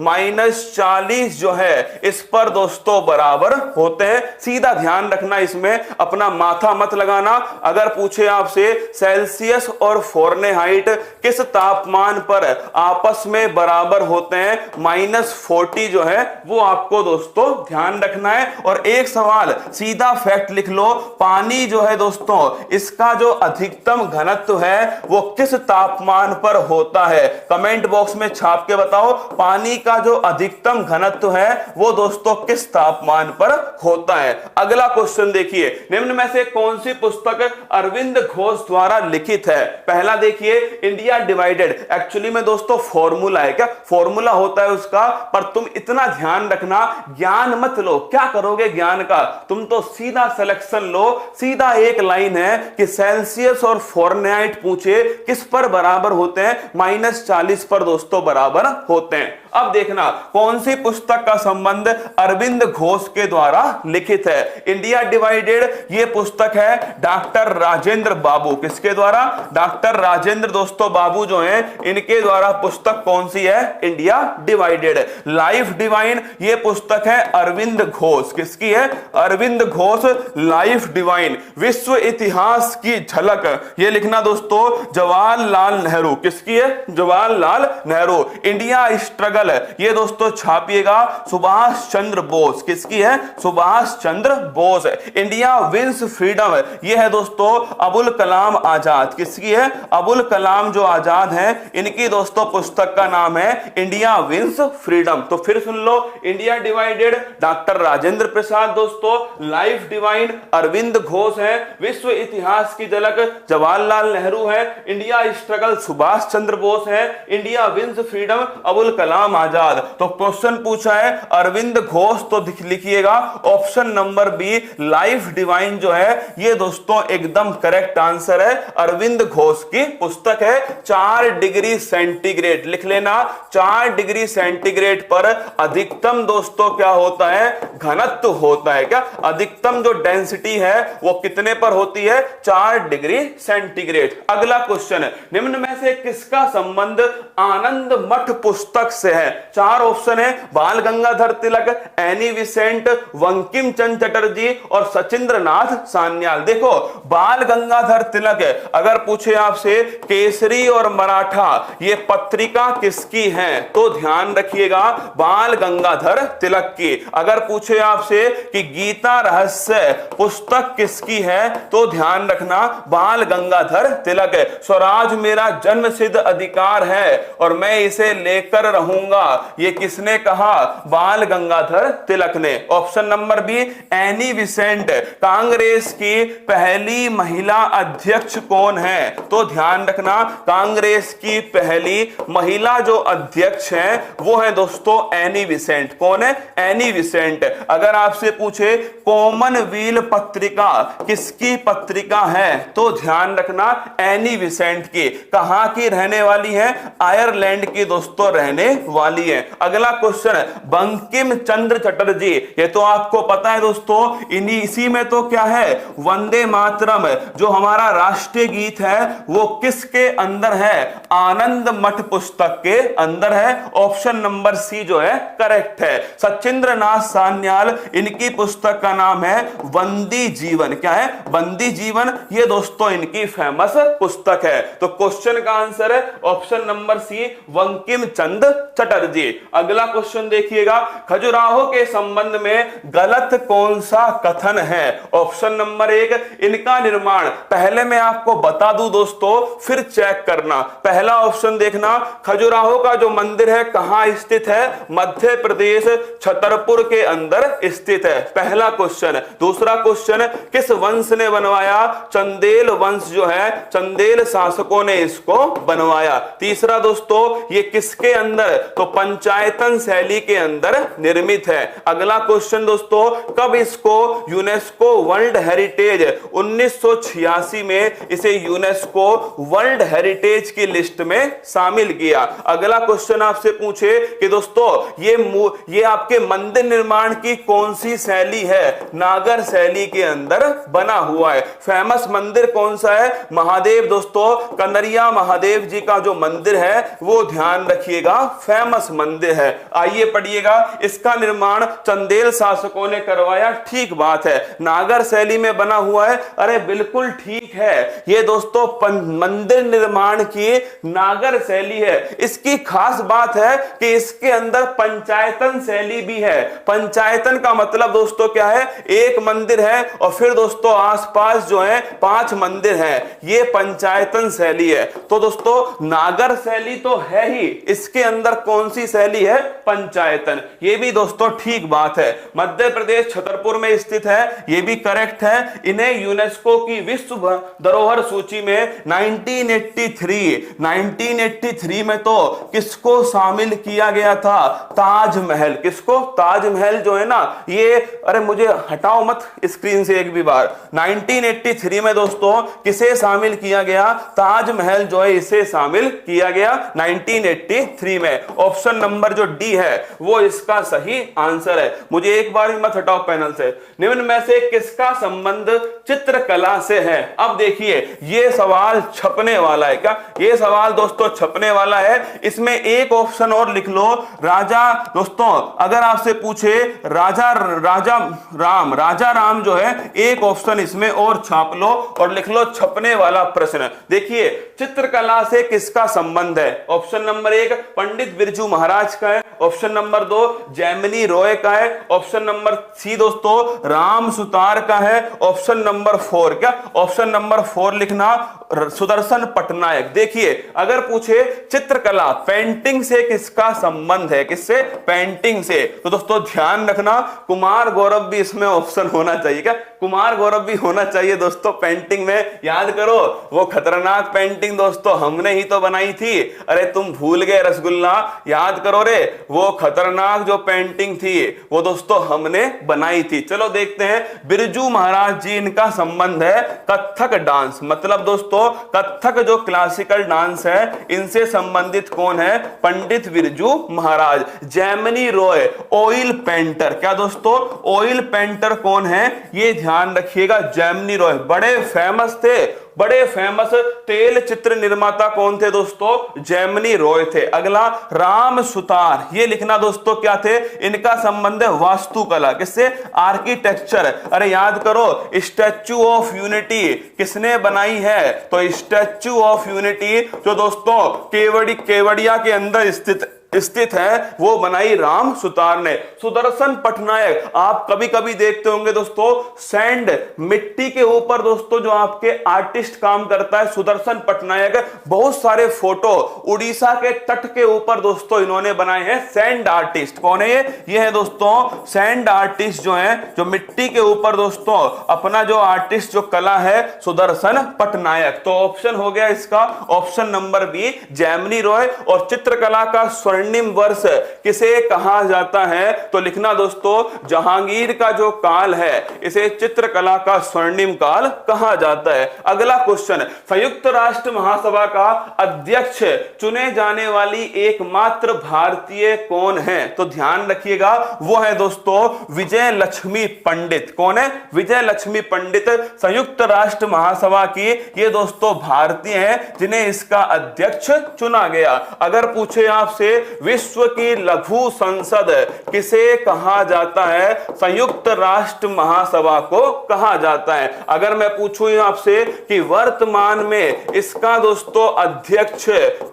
-40 जो है इस पर दोस्तों बराबर होते हैं। सीधा ध्यान रखना, इसमें अपना माथा मत लगाना। अगर पूछे आपसे सेल्सियस और फॉरेनहाइट किस तापमान पर आपस में बराबर होते हैं, -40 जो है वो आपको दोस्तों ध्यान रखना है। और एक सवाल सीधा फैक्ट लिख लो, पानी जो है दोस्तों इसका जो अधिकतम घनत्व है वो किस तापमान पर होता है? कमेंट बॉक्स में छाप के बताओ पानी का जो अधिकतम घनत्व है वो दोस्तों किस तापमान पर होता है। अगला क्वेश्चन देखिए, निम्न में से कौन सी पुस्तक अरविंद घोष द्वारा लिखित है? पहला देखिए इंडिया डिवाइडेड, एक्चुअली में दोस्तों फॉर्मूला है, क्या फॉर्मूला होता है उसका, पर तुम इतना ध्यान रखना ज्ञान मत लो। क्या करोगे ज्ञान का? तुम तो सीधा सिलेक्शन लो। सीधा एक लाइन है कि सेल्सियस और फॉरेनहाइट पूछे किस पर बराबर होते हैं, -40 पर दोस्तों बराबर होते हैं। अब देखना कौन सी पुस्तक का संबंध अरविंद घोष के द्वारा लिखित है। इंडिया डिवाइडेड ये पुस्तक है डॉक्टर राजेंद्र बाबू, किसके द्वारा? डॉक्टर राजेंद्र दोस्तों बाबू जो हैं इनके द्वारा पुस्तक कौन सी है? India divided. लाइफ डिवाइन ये पुस्तक है अरविंद घोष, किसकी है? Arvind Ghosh life divine. विश्व इतिहास की झलक ये लिखना दोस्तों जवाहरलाल नेहरू, किसकी है? जवाहरलाल नेहरू। इंडिया स्ट्रगल ये दोस्तों छापिएगा सुभाष चंद्र बोस, किसकी है? Subhash Chandra Bose. India wins freedom ये है दोस्तों अबुल कलाम आजाद, किसकी है? अबुल कलाम जो आजाद हैं इनकी दोस्तों पुस्तक का नाम है इंडिया विंस फ्रीडम। तो फिर सुन लो, India divided doctor Rajendra Prasad दोस्तों, लाइफ डिवाइन अरविंद घोष है, विश्व इतिहास की झलक जवाहरलाल नेहरू है, इंडिया स्ट्रगल सुभाष चंद्र बोस है, India wins freedom Abul Kalam Ghulam Azad. तो क्वेश्चन पूछा है अरविंद घोष, तो लिखिएगा option number B life divine जो है ये दोस्तों एकदम करेक्ट आंसर है। अरविंद घोष की पुस्तक है 4 डिग्री सेंटीग्रेड, लिख लेना 4 डिग्री सेंटीग्रेड पर अधिकतम दोस्तों क्या होता है, घनत्व होता है। क्या अधिकतम जो डेंसिटी है वो कितने पर होती है, 4 डिग्री सेंटीग्रेड। अगला क्वेश्चन है निम्न में से किसका संबंध आनंद मठ पुस्तक से है। 4 ऑप्शन है बाल गंगाधर तिलक, एनी विसेंट, बंकिम चंद्र चटर्जी और सचिंद्रनाथ सान्याल। देखो बाल गंगाधर तिलक है, अगर पूछे आपसे केसरी और मराठा ये पत्रिका किसकी है तो ध्यान रखिएगा बाल गंगाधर तिलक की। अगर पूछे आपसे कि गीता रहस्य पुस्तक किसकी है तो ध्यान रखना बाल गंगाधर तिलक है। स्वराज मेरा जन्म सिद्ध अधिकार है और मैं इसे लेकर रहूंगा, ये किसने कहा, बाल गंगाधर तिलक ने। Option number B Annie Besant, Congress की पहली महिला अध्यक्ष कौन है तो ध्यान रखना कांग्रेस की पहली महिला जो अध्यक्ष है वो है दोस्तों एनी विसेंट। कौन है, एनी विसेंट। अगर आपसे पूछे कॉमनवेल्थ पत्रिका किसकी पत्रिका है तो ध्यान रखना एनी विसेंट की। कहां की रहने वाली है, आयरलैंड की दोस्तों रहने वाली है। अगला क्वेश्चन है बंकिम चंद्र चटर्जी, ये तो आपको पता है दोस्तों, इसी में तो क्या है वंदे मातरम जो हमारा राष्ट्रीय गीत है वो किसके अंदर है, आनंद मठ पुस्तक के अंदर है। ऑप्शन नंबर सी जो है करेक्ट है। सचिंद्रनाथ सान्याल इनकी पुस्तक का नाम है बंदी जीवन। क्या है, बंदी जीवन, ये दोस्तों इनकी फेमस पुस्तक है। तो क्वेश्चन का आंसर है ऑप्शन नंबर सी बंकिम चंद्र चटर्जी। अगला क्वेश्चन देखिएगा खजुराहो के संबंध में गलत कौन सा कथन है। ऑप्शन नंबर 1 इनका निर्माण, पहले मैं आपको बता दूं दोस्तों फिर चेक करना। पहला ऑप्शन देखना खजुराहो का जो मंदिर है कहां स्थित है, मध्य प्रदेश छतरपुर के अंदर स्थित है, पहला क्वेश्चन। दूसरा क्वेश्चन किस वंश ने बनवाया, चंदेल वंश जो है चंदेल शासकों ने इसको बनवाया। तीसरा दोस्तों ये किसके अंदर, तो पंचायतन शैली के अंदर निर्मित है। अगला क्वेश्चन दोस्तों कब इसको यूनेस्को वर्ल्ड हेरिटेज, 1986 में इसे यूनेस्को वर्ल्ड हेरिटेज की लिस्ट में शामिल किया। अगला क्वेश्चन आपसे पूछे कि दोस्तों ये आपके मंदिर निर्माण की कौन सी शैली है, नागर शैली के अंदर बना हुआ है। फेमस मंदिर कौन सा है, महादेव दोस्तों, कन्हैया महादेव जी का जो मंदिर है वो ध्यान रखिएगा फेमस मंदिर है। आइए पढ़िएगा इसका निर्माण चंदेल शासकों ने करवाया, ठीक बात है। नागर शैली में बना हुआ है, अरे बिल्कुल ठीक है। ये दोस्तों मंदिर निर्माण की नागर शैली है। इसकी खास बात है कि इसके अंदर पंचायतन शैली भी है। पंचायतन का मतलब दोस्तों क्या है, एक मंदिर है और फिर दोस्तों आसपास जो है 5 मंदिर हैं, ये पंचायतन शैली है। तो दोस्तों नागर शैली तो है ही, इसके अंदर कौन सी शैली है, पंचायतन। ये भी दोस्तों ठीक बात है। मध्य प्रदेश छतरपुर में स्थित है, ये भी करेक्ट है। इन्हें यूनेस्को की विश्व धरोहर सूची में 1983 में तो किसको शामिल किया गया था, ताजमहल। किसको, ताजमहल जो है ना ये, अरे मुझे हटाओ मत स्क्रीन से एक भी बार। 1983 में दोस्तों किसे शामिल किया गया, ताजमहल जो है इसे शामिल किया गया 1983 में। ऑप्शन नंबर जो डी है वो इसका सही आंसर है। मुझे एक बार भी मत हटाओ पैनल से। निम्न में से किसका संबंध चित्रकला से है। अब देखिए ये सवाल छपने वाला है। क्या ये सवाल दोस्तों छपने वाला है। इसमें एक ऑप्शन और लिख लो, राजा दोस्तों अगर आपसे पूछे राजा राम जो है, एक ऑप्शन इसमें और छाप लो और लिख लो छपने वाला प्रश्न। देखिए चित्रकला से किसका संबंध है। ऑप्शन नंबर 1 पंडित बिरजू महाराज का है। ऑप्शन नंबर 2 जैमिनी रॉय का है। ऑप्शन नंबर सी दोस्तों राम सुतार का है। ऑप्शन नंबर 4 क्या, ऑप्शन नंबर 4 लिखना सुदर्शन पटनायक। देखिए अगर पूछे चित्रकला पेंटिंग से किसका संबंध है, किससे, पेंटिंग से, तो दोस्तों ध्यान रखना कुमार गौरव भी इसमें ऑप्शन होना चाहिए। क्या कुमार गौरव भी होना चाहिए दोस्तों पेंटिंग में। याद करो वो खतरनाक पेंटिंग दोस्तों हमने ही तो बनाई थी। अरे तुम भूल गए रसगुल्ला, याद करो रे, वो खतरनाक जो पेंटिंग थी वो दोस्तों हमने बनाई थी। चलो देखते हैं, बिरजू महाराज जी, इनका संबंध है कथक डांस, मतलब दोस्तों कथक जो क्लासिकल डांस है इनसे संबंधित कौन है? पंडित बिरजू महाराज। जैमिनी रॉय ऑयल पेंटर, क्या दोस्तों ऑयल पेंटर कौन है? ये ध्यान रखिएगा, जैमिनी रॉय बड़े फेमस थे, बड़े फेमस तेल चित्र निर्माता कौन थे दोस्तों? जैमिनी रॉय थे। अगला राम सुतार, ये लिखना दोस्तों क्या थे? इनका संबंध है वास्तुकला, किससे? आर्किटेक्चर। अरे याद करो, स्टैच्यू ऑफ यूनिटी किसने बनाई है? तो स्टैच्यू ऑफ यूनिटी जो दोस्तों केवड़िया के अंदर स्थित है वो बनाई राम सुतार ने। सुदर्शन पटनायक, आप कभी कभी देखते होंगे दोस्तों सैंड, मिट्टी के ऊपर दोस्तों जो आपके आर्टिस्ट काम करता है सुदर्शन पटनायक, बहुत सारे फोटो उड़ीसा के तट के ऊपर दोस्तों इन्होंने बनाए हैं। सैंड आर्टिस्ट कौन है? ये है दोस्तों सैंड आर्टिस्ट जो है, जो मिट्टी के ऊपर दोस्तों अपना जो आर्टिस्ट जो कला है, सुदर्शन पटनायक। तो ऑप्शन हो गया इसका option number B, Jamini Roy. और चित्रकला का स्वर्णिम वर्ष किसे कहा जाता है? तो लिखना दोस्तों जहांगीर का जो काल है इसे चित्रकला का स्वर्णिम काल कहा जाता है। अगला क्वेश्चन, संयुक्त राष्ट्र महासभा का अध्यक्ष चुने जाने वाली एकमात्र भारतीय कौन है? तो ध्यान रखिएगा, वो है दोस्तों विजय लक्ष्मी पंडित। कौन है? विजय लक्ष्मी पंडित संयुक्त राष्ट्र महासभा की ये दोस्तों भारतीय हैं जिन्हें इसका अध्यक्ष चुना गया। अगर पूछे आपसे विश्व की लघु संसद किसे कहा जाता है? संयुक्त राष्ट्र महासभा को कहा जाता है। अगर मैं पूछूं आपसे कि वर्तमान में इसका दोस्तों अध्यक्ष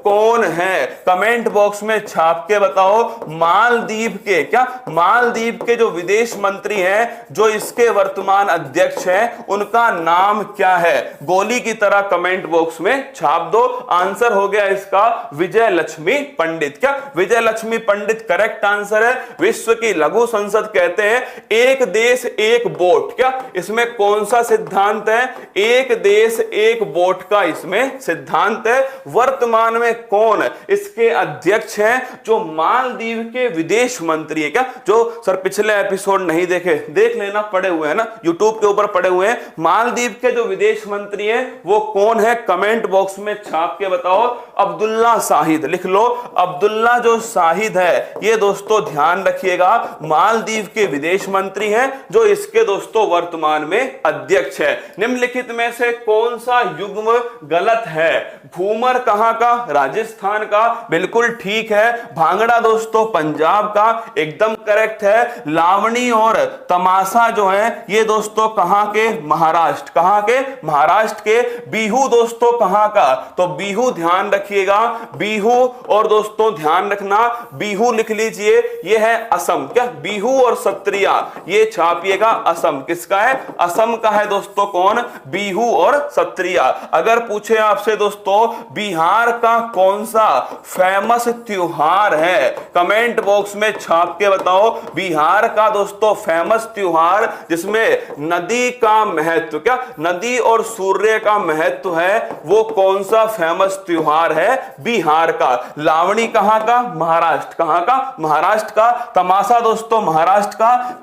कौन है, कमेंट बॉक्स में छाप के बताओ। मालदीव के, क्या मालदीव के जो विदेश मंत्री हैं जो इसके वर्तमान अध्यक्ष हैं उनका नाम क्या है? गोली की तरह कमेंट बॉक्स में छाप दो। आंसर हो गया इसका विजय लक्ष्मी पंडित। क्या विजय लक्ष्मी पंडित करेक्ट आंसर है। विश्व की लघु संसद कहते हैं एक देश एक वोट, क्या इसमें कौन सा सिद्धांत है? एक देश एक वोट का इसमें सिद्धांत है। वर्तमान में कौन इसके अध्यक्ष हैं? जो मालदीव के विदेश मंत्री है। क्या जो सर पिछले एपिसोड नहीं देखे, देख लेना, पड़े हुए हैं ना यूट्यूब के ऊपर पड़े हुए हैं। मालदीव के जो विदेश मंत्री हैं वो कौन है? कमेंट बॉक्स में छाप के बताओ। अब्दुल्ला शाहिद, लिख लो अब्दुल्ला जो शाहिद है ये दोस्तों ध्यान रखिएगा मालदीव के विदेश मंत्री हैं जो इसके दोस्तों वर्तमान में अध्यक्ष है। निम्नलिखित में से कौन सा युग्म गलत है? घूमर कहां का? राजस्थान का, बिल्कुल ठीक है। भांगड़ा दोस्तों पंजाब का, एकदम करेक्ट है। लावणी और तमाशा जो है ये दोस्तों कहां के? महाराष्ट्र। कहां के? महाराष्ट्र के। बिहू दोस्तों कहां का? तो बिहू ध्यान रखिएगा, बिहू और दोस्तों ध्यान रखना बिहू लिख लीजिए, ये है असम। क्या बिहू और सत्रिया ये छापिएगा असम। किसका है? असम का है दोस्तों कौन? बिहू और सत्रिया। अगर पूछे आपसे दोस्तों बिहार का कौन सा फेमस त्योहार है, कमेंट बॉक्स में छाप के बताओ। बिहार का दोस्तों फेमस त्योहार जिसमें नदी का महत्व, क्या नदी और सूर्य का महत्व है, वो कौन सा फेमस त्योहार है? बिहार का। लावणी कहां का? महाराष्ट्र। कहां का? महाराष्ट्र का। तमाशा दोस्तों महाराष्ट्र का।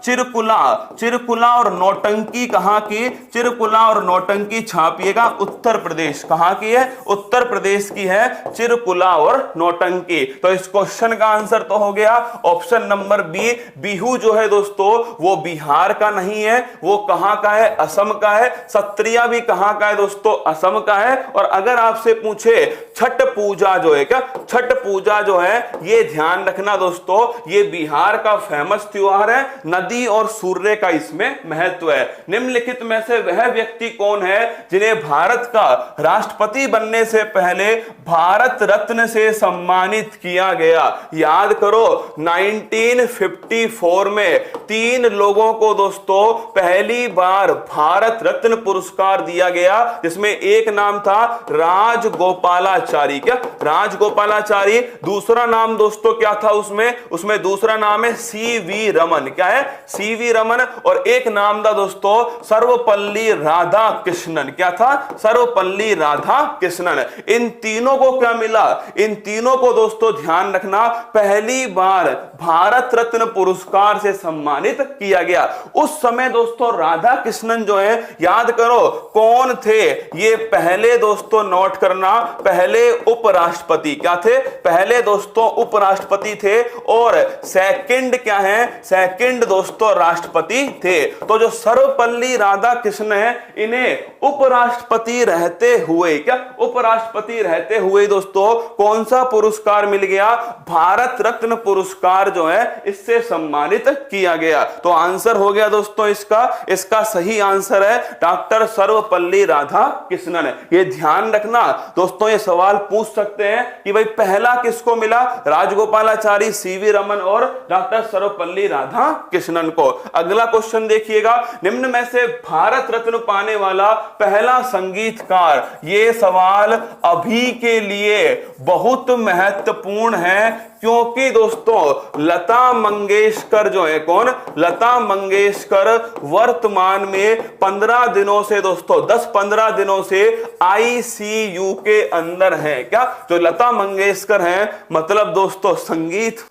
चिरकुला और नौटंकी कहां की? चिरकुला और नौटंकी छापिएगा उत्तर प्रदेश। कहां की है? उत्तर प्रदेश की है चिरकुला और नौटंकी। तो इस क्वेश्चन का आंसर तो हो गया ऑप्शन नंबर बी। बिहू जो है दोस्तों वो बिहार का नहीं है, वो कहां का है? असम का है। सत्रिया भी कहां का है दोस्तों? असम का है। और अगर आपसे पूछे छठ पूजा जो है, क्या छठ पूजा जो है ये ध्यान रखना दोस्तों ये बिहार का फेमस त्योहार है, नदी और सूर्य का इसमें महत्व है। निम्नलिखित में से वह व्यक्ति कौन है जिन्हें भारत का राष्ट्रपति बनने से पहले भारत रत्न से सम्मानित किया गया? याद करो 1954 में 3 लोगों को दोस्तों पहली बार भारत रत्न पुरस्कार दिया गया, जिसमें एक नाम था राजगोपालाचारी। क्या राजगोपालाचारी? दूसरा दूसरा नाम दोस्तों क्या था उसमें दूसरा नाम है सीवी रमन। क्या है? सीवी रमन। और एक नाम था दोस्तों सर्वपल्ली राधाकृष्णन। क्या था? सर्वपल्ली राधाकृष्णन। इन तीनों को क्या मिला? इन तीनों को दोस्तों ध्यान रखना, पहली बार भारत रत्न पुरस्कार से सम्मानित किया गया। उस समय दोस्तों राधाकृष्णन जो है, याद करो कौन थे ये, पहले दोस्तों नोट करना, पहले उपराष्ट्रपति। क्या थे? पहले दोस्तों उपराष्ट्रपति थे। और सेकंड क्या है? सेकंड दोस्तों राष्ट्रपति थे। तो जो सर्वपल्ली राधाकृष्णन है, इन्हें उपराष्ट्रपति रहते हुए, क्या उपराष्ट्रपति रहते हुए दोस्तों कौन सा पुरस्कार मिल गया? भारत रत्न पुरस्कार जो है इससे सम्मानित किया गया। तो आंसर हो गया दोस्तों इसका सही आंसर है डॉक्टर सर्वपल्ली राधाकृष्णन। ये ध्यान रखना दोस्तों, ये सवाल पूछ सकते हैं कि भाई पहला किसको मिला? राजगोपालाचारी, सीवी रमन और डॉक्टर सर्वपल्ली राधाकृष्णन को। अगला क्वेश्चन देखिएगा, निम्न में से भारत रत्न पाने वाला पहला संगीतकार। ये सवाल अभी के लिए बहुत महत्वपूर्ण है, क्योंकि दोस्तों लता मंगेशकर जो है, कौन? लता मंगेशकर वर्तमान में 15 दिनों से दोस्तों 10-15 दिनों से आईसीयू के अंदर है। क्या? जो लता मंगेशकर हैं, मतलब दोस्तों संगीत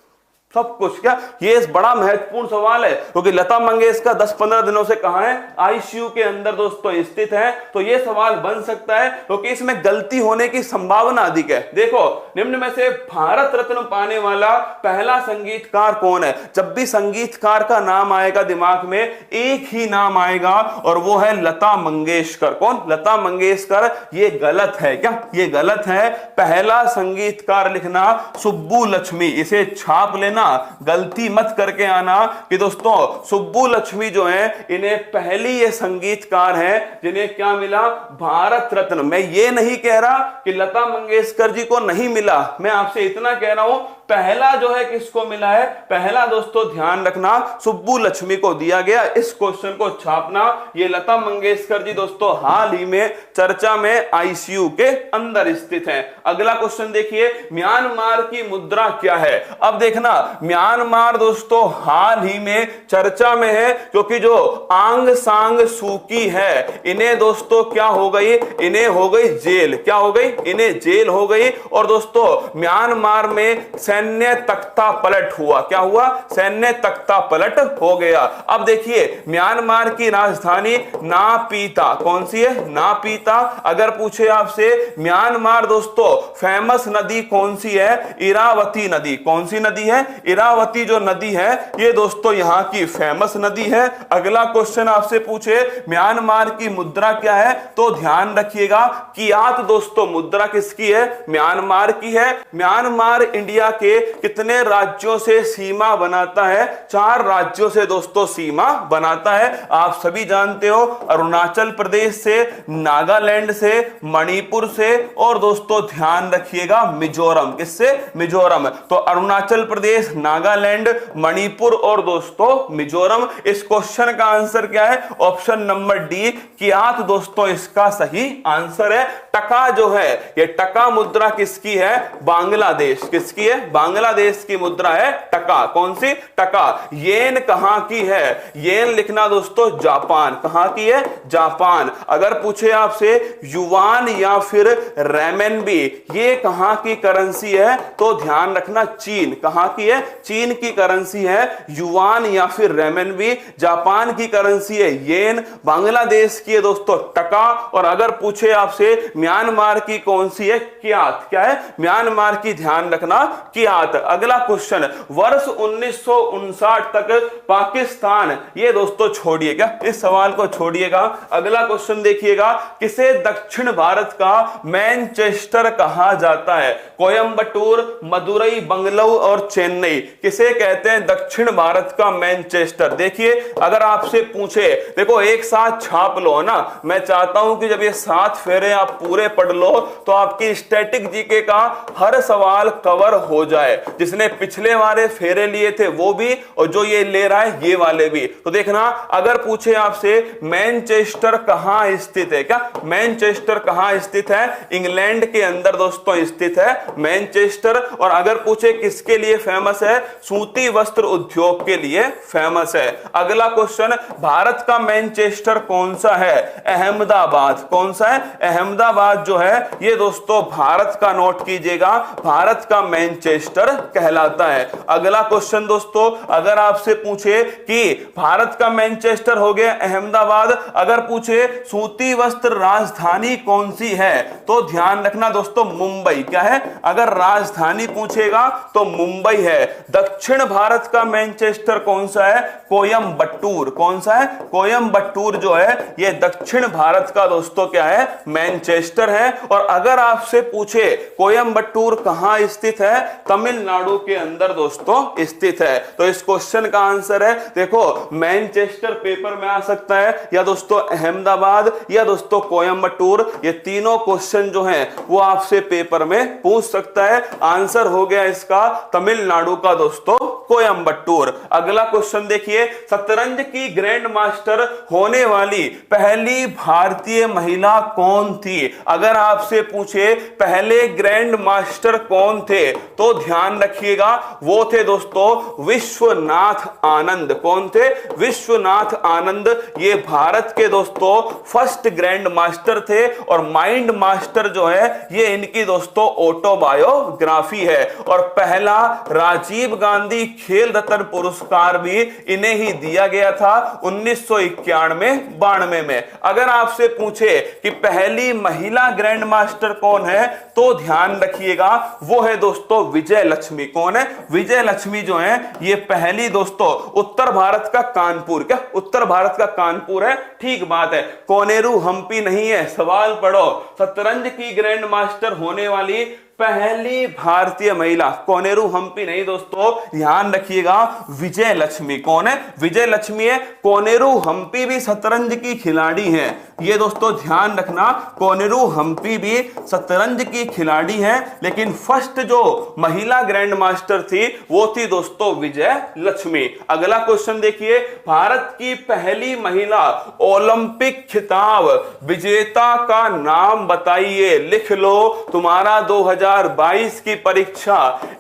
सब कुछ। क्या ये बड़ा महत्वपूर्ण सवाल है, क्योंकि लता मंगेशकर 10-15 दिनों से कहां है? आईसीयू के अंदर दोस्तों स्थित है। तो ये सवाल बन सकता है, क्योंकि इसमें गलती होने की संभावना अधिक है। देखो, निम्न में से भारत रत्न पाने वाला पहला संगीतकार कौन है? जब भी संगीतकार का नाम आएगा दिमाग में एक ही नाम आएगा, और वो है लता मंगेशकर। कौन? लता मंगेशकर। ये गलत है। क्या ये गलत है? पहला संगीतकार लिखना सुब्बू लक्ष्मी, इसे छाप लेना, गलती मत करके आना कि दोस्तों सुब्बू लक्ष्मी जो है, इन्हें पहली ये संगीतकार हैं जिन्हें क्या मिला? भारत रत्न। मैं ये नहीं कह रहा कि लता मंगेशकर जी को नहीं मिला, मैं आपसे इतना कह रहा हूं पहला जो है किसको मिला है? पहला दोस्तों ध्यान रखना सुब्बू लक्ष्मी को दिया गया। इस क्वेश्चन को छापना। ये लता मंगेशकर जी दोस्तों हाल ही में चर्चा में आईसीयू के अंदर स्थित हैं। अगला क्वेश्चन देखिए, म्यांमार की मुद्रा क्या है? अब देखना, म्यांमार दोस्तों हाल ही में चर्चा में है, क्योंकि जो आंग सांग सूकी है, इन्हें दोस्तों क्या हो गई? इन्हें हो गई जेल। क्या हो गई? इन्हें जेल हो गई। और दोस्तों म्यांमार में सैन्य तख्ता पलट हुआ। क्या हुआ? सैन्य तख्ता पलट हो गया। अब देखिए, म्यांमार की राजधानी नापीता कौन सी है? नापीता। अगर पूछे आपसे म्यांमार दोस्तों फेमस नदी कौन सी है? इरावती नदी। कौन सी नदी है? इरावती जो नदी है, ये दोस्तों यहां की फेमस नदी है। अगला क्वेश्चन आपसे पूछे म्यांमार की मुद्रा क्या है, तो ध्यान रखिएगा कियात दोस्तों मुद्रा किसकी है? म्यांमार की है। म्यांमार इंडिया के कितने राज्यों से सीमा बनाता है? 4 राज्यों से दोस्तों सीमा बनाता है। आप सभी जानते हो, अरुणाचल प्रदेश से, नागालैंड से, मणिपुर से, और दोस्तों ध्यान रखिएगा मिजोरम। किससे? मिजोरम। तो अरुणाचल प्रदेश, नागालैंड, मणिपुर और दोस्तों मिजोरम। इस क्वेश्चन का आंसर क्या है? ऑप्शन नंबर डी, कियात दोस्तों इसका सही आंसर है। टका जो है, ये टका मुद्रा किसकी है? बांग्लादेश। किसकी है? बांग्लादेश की मुद्रा है टका। कौन सी? टका। येन कहां की है? येन लिखना दोस्तों जापान। कहां की है? जापान। अगर पूछे आपसे युवान या फिर रेमेनबी, ये कहां की करेंसी है, तो ध्यान रखना चीन। कहां की है? चीन की करेंसी है युवान या फिर रेमेनबी। जापान की करेंसी है येन। बांग्लादेश की है दोस्तों टका। और अगर पूछे आपसे म्यांमार की कौन सी है? कियात। क्या है? म्यांमार की ध्यान रखना कियात। अगला क्वेश्चन, वर्ष 1959 तक पाकिस्तान, ये दोस्तों छोड़िए, क्या इस सवाल को छोड़िएगा। अगला क्वेश्चन देखिएगा, किसे दक्षिण भारत का मैनचेस्टर कहा जाता है? कोयंबटूर, मदुरई, बंगलुरु और चेन्नई, किसे कहते हैं दक्षिण भारत का मैनचेस्टर? देखिए, अगर आपसे पूछे, देखो एक साथ छाप लो ना, मैं चाहता हूं कि जब ये 7 फेरे आप पूरे पूरे पढ़ लो तो आपकी स्टैटिक जीके का हर सवाल कवर हो जाए। जिसने पिछले वाले फेरे लिए थे वो भी, और जो ये ले रहा है ये वाले भी। तो देखना, अगर पूछे आपसे मैनचेस्टर कहां स्थित है, क्या मैनचेस्टर कहां स्थित है? इंग्लैंड के अंदर दोस्तों स्थित है मैनचेस्टर। और अगर पूछे किसके लिए फेमस है? सूती वस्त्र उद्योग के लिए फेमस है। अगला क्वेश्चन, भारत का मैनचेस्टर कौन सा है? अहमदाबाद। कौन सा है? अहमदाबाद जो है ये दोस्तों भारत का, नोट कीजिएगा, भारत का मैनचेस्टर कहलाता है। अगला क्वेश्चन दोस्तों, अगर आपसे पूछे कि भारत का मैनचेस्टर हो गया अहमदाबाद, अगर पूछे सूती वस्त्र राजधानी कौन सी है, तो ध्यान रखना दोस्तों मुंबई। क्या है? अगर राजधानी पूछेगा तो मुंबई है। दक्षिण भारत का मैनचेस्टर कौन सा है? कोयम्बटूर। कौन सा है? कोयम्बटूर जो है ये दक्षिण भारत का दोस्तों क्या है? मैनचेस्टर है। और अगर आपसे पूछे कोयम्बटूर कहां स्थित है? तमिलनाडु के अंदर दोस्तों स्थित है। तो इस क्वेश्चन का आंसर है, देखो मैनचेस्टर पेपर में आ सकता है, या दोस्तों अहमदाबाद, या दोस्तों कोयम्बटूर। ये तीनों क्वेश्चन जो हैं वो आपसे पेपर में पूछ सकता है। आंसर हो गया इसका तमिलनाडु का दोस्तों कोयम्बटूर। अगला क्वेश्चन देखिए, शतरंज की ग्रैंड मास्टर होने वाली पहली भारतीय महिला कौन थी? अगर आपसे पूछे पहले ग्रैंड मास्टर कौन थे, तो ध्यान रखिएगा वो थे दोस्तों विश्वनाथ आनंद। कौन थे? विश्वनाथ आनंद। ये भारत के दोस्तों फर्स्ट ग्रैंड मास्टर थे। और माइंड मास्टर जो है ये इनकी दोस्तों ऑटोबायोग्राफी है। और पहला राजीव गांधी खेल रत्न पुरस्कार भी इन्हें ही दिया गया था 1991-92 में। अगर आपसे पूछे कि पहली महिला ग्रैंड मास्टर कौन है, तो ध्यान रखिएगा वो है दोस्तों विजय लक्ष्मी। कौन है? विजय लक्ष्मी जो है ये पहली दोस्तों, उत्तर भारत का कानपुर, क्या उत्तर भारत का कानपुर है? ठीक बात है, कोनेरू हम्पी नहीं है। सवाल पढ़ो, शतरंज की ग्रैंड मास्टर होने वाली पहली भारतीय महिला, कोनेरू हम्पी नहीं दोस्तों, ध्यान रखिएगा विजय लक्ष्मी। कौन है? विजय लक्ष्मी है। कोनेरू हम्पी भी शतरंज की खिलाड़ी है, ये दोस्तों ध्यान रखना, कोनेरू हम्पी भी शतरंज की खिलाड़ी है। लेकिन फर्स्ट जो महिला ग्रैंड मास्टर थी वो थी दोस्तों विजय लक्ष्मी। अगला क्वेश्चन देखिए, भारत की पहली महिला ओलंपिक खिताब विजेता का नाम बताइए। लिख लो, तुम्हारा 2022 की परीक्षा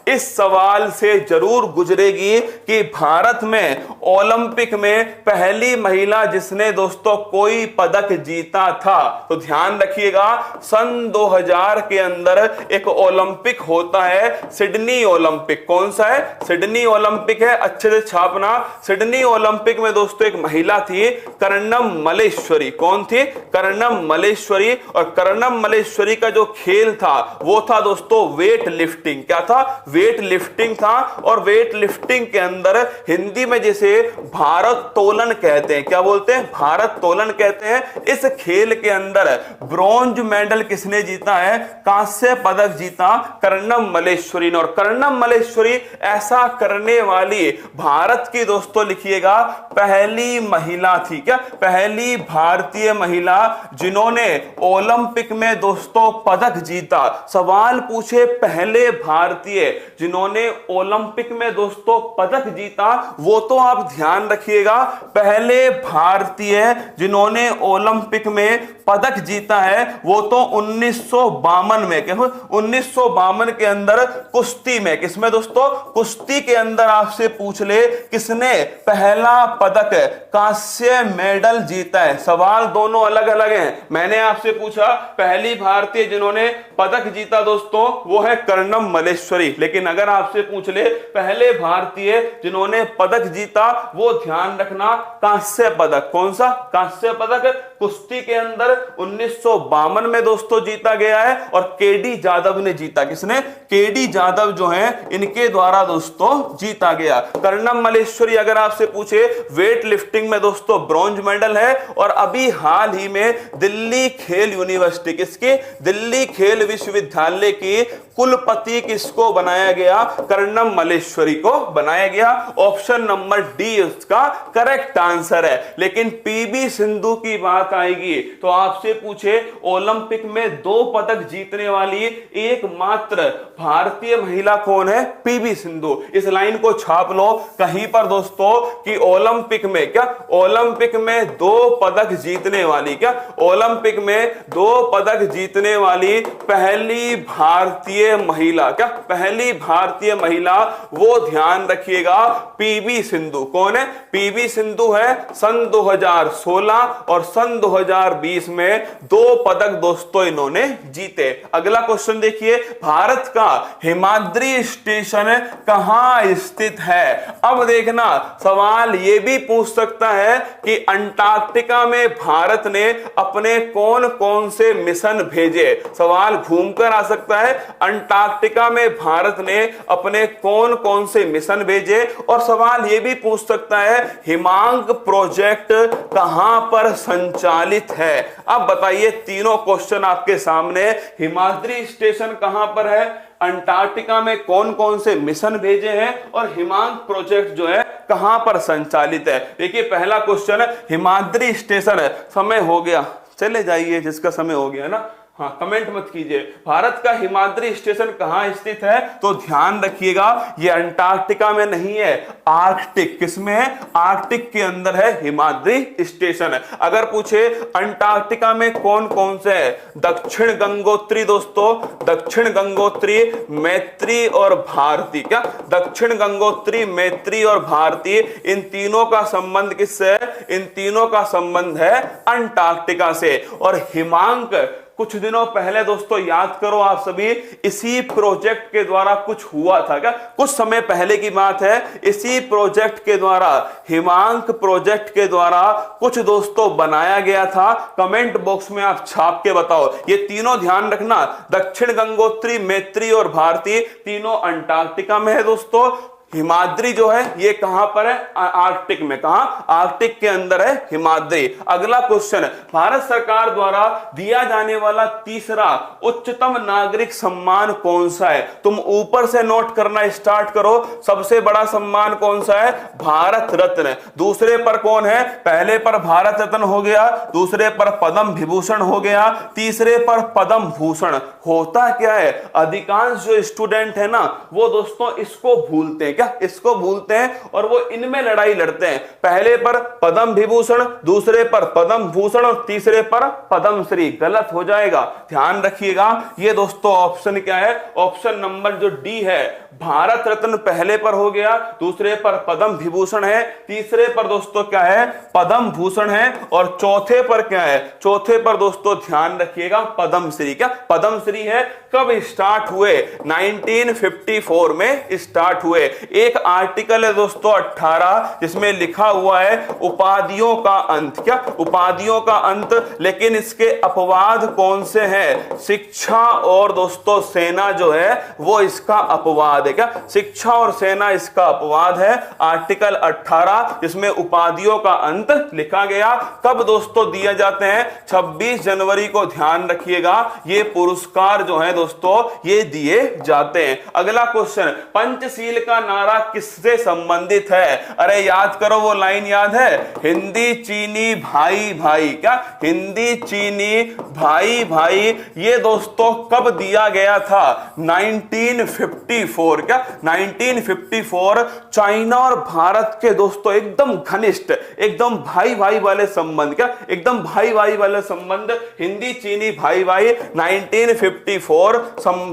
इस सवाल से जरूर गुजरेगी कि भारत में ओलंपिक में पहली महिला जिसने दोस्तों कोई पदक जीता था। तो ध्यान रखिएगा सन 2000 के अंदर एक ओलंपिक होता है, सिडनी ओलंपिक। कौन सा है? सिडनी ओलंपिक है, अच्छे से छापना। सिडनी ओलंपिक में दोस्तों एक महिला थी कर्णम मल्लेश्वरी। कौन थी? कर्णम मल्लेश्वरी। और कर्णम मल्लेश्वरी का जो खेल था वो था दोस्तों वेट लिफ्टिंग। क्या था? वेट लिफ्टिंग था। और वेट लिफ्टिंग के अंदर हिंदी में जिसे भारोत्तोलन कहते हैं, क्या बोलते हैं? भारोत्तोलन कहते हैं। इस खेल के अंदर ब्रॉन्ज मेडल किसने जीता है? कांस्य पदक जीता कर्णम मल्लेश्वरी ने। और कर्णम मल्लेश्वरी ऐसा करने वाली भारत की दोस्तों लिखिएगा पहली महिला थी। क्या? पहली भारतीय महिला जिन्होंने ओलंपिक में दोस्तों पदक जीता। सवाल पूछे पहले भारतीय जिन्होंने ओलंपिक में दोस्तों पदक जीता, वो तो आप ध्यान रखिएगा पहले भारतीय जिन्होंने ओलंपिक में पदक जीता है वो तो 1952 में। क्या? 1952 के अंदर कुश्ती में। किसमें दोस्तों? कुश्ती के अंदर आपसे पूछ ले किसने पहला पदक कांस्य मेडल जीता है। सवाल दोनों अलग अलग हैं। मैंने आपसे पूछा पहली भारतीय जिन्होंने पदक जीता दोस्तों वो है कर्णम मल्लेश्वरी। लेकिन अगर आपसे पूछ ले पहले भारतीय जिन्होंने पदक जीता, वो ध्यान रखना कांस्य पदक। कौन सा? कांस्य पदक कुश्ती के अंदर 1952 में दोस्तों जीता गया है। और केडी जादव ने जीता। किसने? केडी जादव जो हैं इनके द्वारा दोस्तों जीता गया। कर्णम मल्लेश्वरी अगर आपसे पूछे वेट लिफ्टिंग में दोस्तों ब्रॉन्ज मेडल है। और अभी हाल ही में दिल्ली खेल यूनिवर्सिटी, किसकी? दिल्ली खेल विश्वविद्यालय की कुलपति किसको बनाया गया? कर्णम मल्लेश्वरी को बनाया गया। ऑप्शन नंबर डी डी उसका करेक्ट आंसर है। लेकिन पीवी सिंधु की बात आएगी तो आपसे पूछे ओलंपिक में 2 पदक जीतने वाली एकमात्र भारतीय महिला कौन है? पीवी सिंधु। इस लाइन को छाप लो कहीं पर दोस्तों कि ओलंपिक में क्या, ओलंपिक में 2 पदक जीतने वाली, क्या ओलंपिक में 2 पदक जीतने वाली पहली भारतीय महिला, क्या पहली भारतीय महिला, वो ध्यान रखिएगा पीवी सिंधु। कौन है? पीवी सिंधु है। सन 2016 और सन 2020 में 2 पदक दोस्तों इन्होंने जीते। अगला क्वेश्चन देखिए, भारत का हिमाद्री स्टेशन कहां स्थित है? अब देखना सवाल यह भी पूछ सकता है कि अंटार्कटिका में भारत ने अपने कौन कौन से मिशन भेजे। सवाल घूमकर आ सकता है, अंटार्कटिका में भारत ने अपने कौन कौन से मिशन भेजे। और सवाल यह भी पूछ सकता है हिमांक प्रोजेक्ट कहां पर संचालित है। अब बताइए तीनों क्वेश्चन आपके सामने, हिमाद्री स्टेशन कहां पर है, अंटार्कटिका में कौन कौन से मिशन भेजे हैं और हिमांक प्रोजेक्ट जो है कहां पर संचालित है। देखिए पहला क्वेश्चन, हिमाद्री स्टेशन, समय हो गया, चले जाइए जिसका समय हो गया ना, हाँ कमेंट मत कीजिए। भारत का हिमाद्री स्टेशन कहां स्थित है? तो ध्यान रखिएगा ये अंटार्कटिका में नहीं है, आर्कटिक, किसमें है? आर्कटिक के अंदर है हिमाद्री स्टेशन। अगर पूछे अंटार्कटिका में कौन कौन से है, दक्षिण गंगोत्री दोस्तों, दक्षिण गंगोत्री, मैत्री और भारती, क्या दक्षिण गंगोत्री, मैत्री और भारती, इन तीनों का संबंध किससे है? इन तीनों का संबंध है अंटार्कटिका से। और हिमांक कुछ दिनों पहले दोस्तों याद करो आप सभी, इसी प्रोजेक्ट के द्वारा कुछ हुआ था, क्या कुछ समय पहले की बात है, इसी प्रोजेक्ट के द्वारा, हिमांक प्रोजेक्ट के द्वारा कुछ दोस्तों बनाया गया था। कमेंट बॉक्स में आप छाप के बताओ। ये तीनों ध्यान रखना, दक्षिण गंगोत्री, मैत्री और भारती, तीनों अंटार्कटिका में है दोस्तों। हिमाद्री जो है ये कहां पर है? आर्कटिक में। कहां? आर्कटिक के अंदर है हिमाद्री। अगला क्वेश्चन, भारत सरकार द्वारा दिया जाने वाला तीसरा उच्चतम नागरिक सम्मान कौन सा है? तुम ऊपर से नोट करना स्टार्ट करो। सबसे बड़ा सम्मान कौन सा है? भारत रत्न। दूसरे पर कौन है? पहले पर भारत रत्न हो गया, दूसरे पर पद्म विभूषण हो गया, तीसरे पर पद्म भूषण। होता क्या है, अधिकांश जो स्टूडेंट है ना वो दोस्तों इसको भूलते हैं, इसको भूलते हैं और वो इनमें लड़ाई लड़ते हैं। पहले पर पद्म विभूषण, दूसरे पर पद्म भूषण और तीसरे पर पद्मश्री। गलत हो जाएगा, ध्यान रखिएगा। ये दोस्तों ऑप्शन क्या है? ऑप्शन नंबर जो डी है, भारत रत्न पहले पर हो गया, दूसरे पर पद्म विभूषण है, तीसरे पर दोस्तों क्या है? पद्म भूषण है, और चौथे पर क्या है? चौथे पर दोस्तों ध्यान रखिएगा पद्मश्री। क्या पद्मश्री है? कब स्टार्ट हुए? 1954 में स्टार्ट हुए। एक आर्टिकल है दोस्तों 18 जिसमें लिखा हुआ है उपाधियों का अंत। क्या उपाधियों का अंत? लेकिन इसके अपवाद कौन से हैं? शिक्षा और दोस्तों सेना जो है वो इसका अपवाद है। क्या शिक्षा और सेना इसका अपवाद है। आर्टिकल 18 जिसमें उपाधियों का अंत लिखा गया। कब दोस्तों दिए जाते हैं? 26 जनवरी को। ध्यान रखिएगा ये पुरस्कार जो है दोस्तों ये दिए जाते हैं। अगला क्वेश्चन, पंचशील का नारा किससे संबंधित है? अरे याद करो, वो लाइन याद है, हिंदी चीनी भाई भाई। क्या हिंदी चीनी भाई भाई, ये दोस्तों कब दिया गया था? 1954। क्या 1954। चाइना और भारत के दोस्तों एकदम घनिष्ठ, एकदम भाई भाई वाले संबंध। क्या एकदम भाई भाई वाले संबंध, हिंदी चीनी भाई भाई। 1954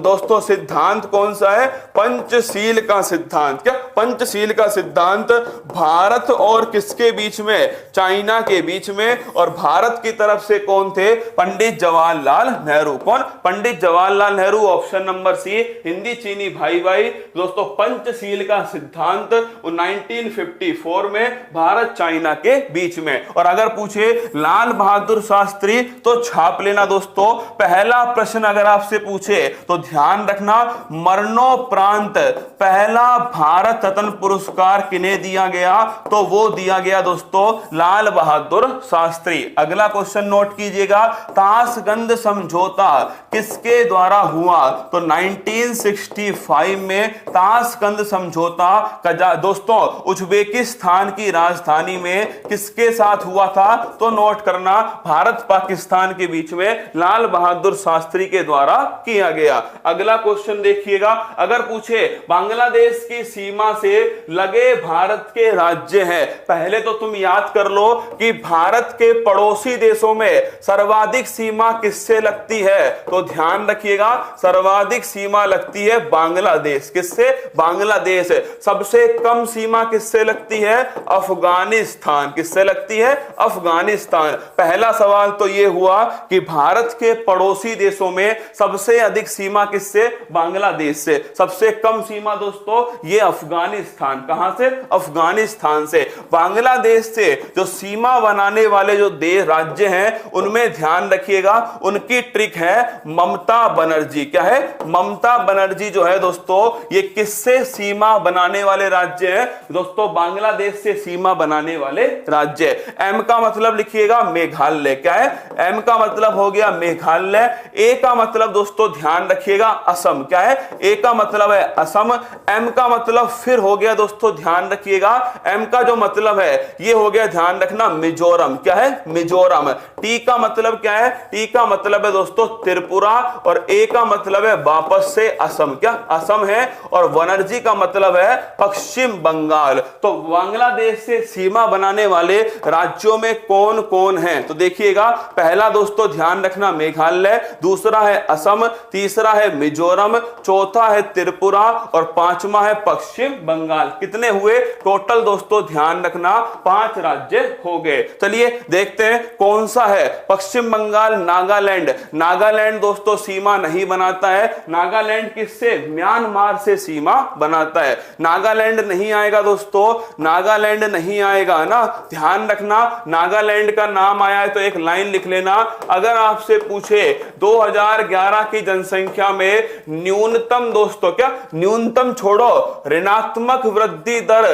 दोस्तों सिद्धांत कौन सा है? पंचशील का सिद्धांत। क्या पंचशील का सिद्धांत भारत और किसके बीच में? चाइना के बीच में। और भारत की तरफ से कौन थे? पंडित जवाहरलाल नेहरू। कौन? Pandit Jawaharlal Nehru. Option number C, Hindi Chini भाई भाई। दोस्तों पंचशील का सिद्धांत 1954 में भारत चाइना के बीच में। और अगर पूछे लाल बहादुर शास्त्री तो छाप लेना दोस्तों। पहला प्रश्न अगर आपसे पूछे तो ध्यान रखना, मरणोपरांत पहला भारत रत्न पुरस्कार किन्हें दिया गया, तो वो दिया गया दोस्तों लाल बहादुर शास्त्री। अगला क्वेश्चन नोट कीजिएगा, ताशकंद समझौता किसके द्वारा हुआ, तो 1965 में ताशकंद समझौता दोस्तों उज्बेकिस्तान की राजधानी में किसके साथ हुआ था, तो नोट करना भारत पाकिस्तान के बीच में लाल बहादुर शास्त्री के द्वारा किया गया। अगला क्वेश्चन देखिएगा, अगर पूछे बांग्लादेश की सीमा से लगे भारत के राज्य हैं, पहले तो तुम याद कर लो कि भारत के पड़ोसी देशों में सर्वाधिक सीमा किससे लगती है, तो ध्यान रखिएगा सर्वाधिक सीमा लगती है बांग्लादेश। किससे, बांग्लादेश। सबसे कम सीमा किससे लगती है, अफगानिस्तान। किससे लगती है, अफगानिस्तान। पहला सवाल तो यह हुआ कि भारत के पड़ोसी देशों में सबसे अधिक सीमा किससे, बांग्लादेश से। सबसे कम सीमा दोस्तों ये अफगानिस्तान। कहां से, अफगानिस्तान से। बांग्लादेश से जो सीमा बनाने वाले जो देश राज्य हैं उनमें ध्यान रखिएगा, उनकी ट्रिक है ममता बनर्जी। क्या है, ममता बनर्जी जो है दोस्तों ये किससे सीमा बनाने वाले राज्य हैं, दोस्तों बांग्लादेश से सीमा बनाने वाले राज्य। एम का मतलब लिखिएगा मेघालय। क्या है, एम का मतलब हो गया मेघालय। ए का मतलब दोस्तों ध्यान रखिएगा असम। क्या है, ए का मतलब है असम। एम का मतलब फिर हो गया दोस्तों ध्यान रखिएगा, एम का जो मतलब है ये हो गया ध्यान रखना मिजोरम। क्या है, मिजोरम। टी का मतलब क्या है, टी का मतलब है दोस्तों त्रिपुरा। और ए का मतलब है वापस से असम। क्या, असम है। और बनर्जी का मतलब है पश्चिम बंगाल। तो बांग्लादेश से सीमा बनाने वाले राज्यों में कौन कौन है, तो देखिएगा पहला दोस्तों ध्यान रखना मेघालय, दूसरा है असम, तीसरा है मिजोरम, चौथा है त्रिपुरा और पांचवा है पश्चिम बंगाल। कितने हुए टोटल दोस्तों, ध्यान रखना 5 राज्य हो गए। चलिए देखते हैं कौन सा है। पश्चिम बंगाल, नागालैंड। नागालैंड दोस्तों सीमा नहीं बनाता है। नागालैंड किससे, म्यांमार से सीमा बनाता है। नागालैंड नहीं आएगा दोस्तों, नागालैंड नहीं आएगा ना, ध्यान रखना। नागालैंड का नाम आया है तो एक लाइन लिख लेना। अगर आपसे पूछे 2011 की जनसंख्या में न्यूनतम दोस्तों, क्या न्यूनतम छोड़ो, ऋणात्मक वृद्धि दर,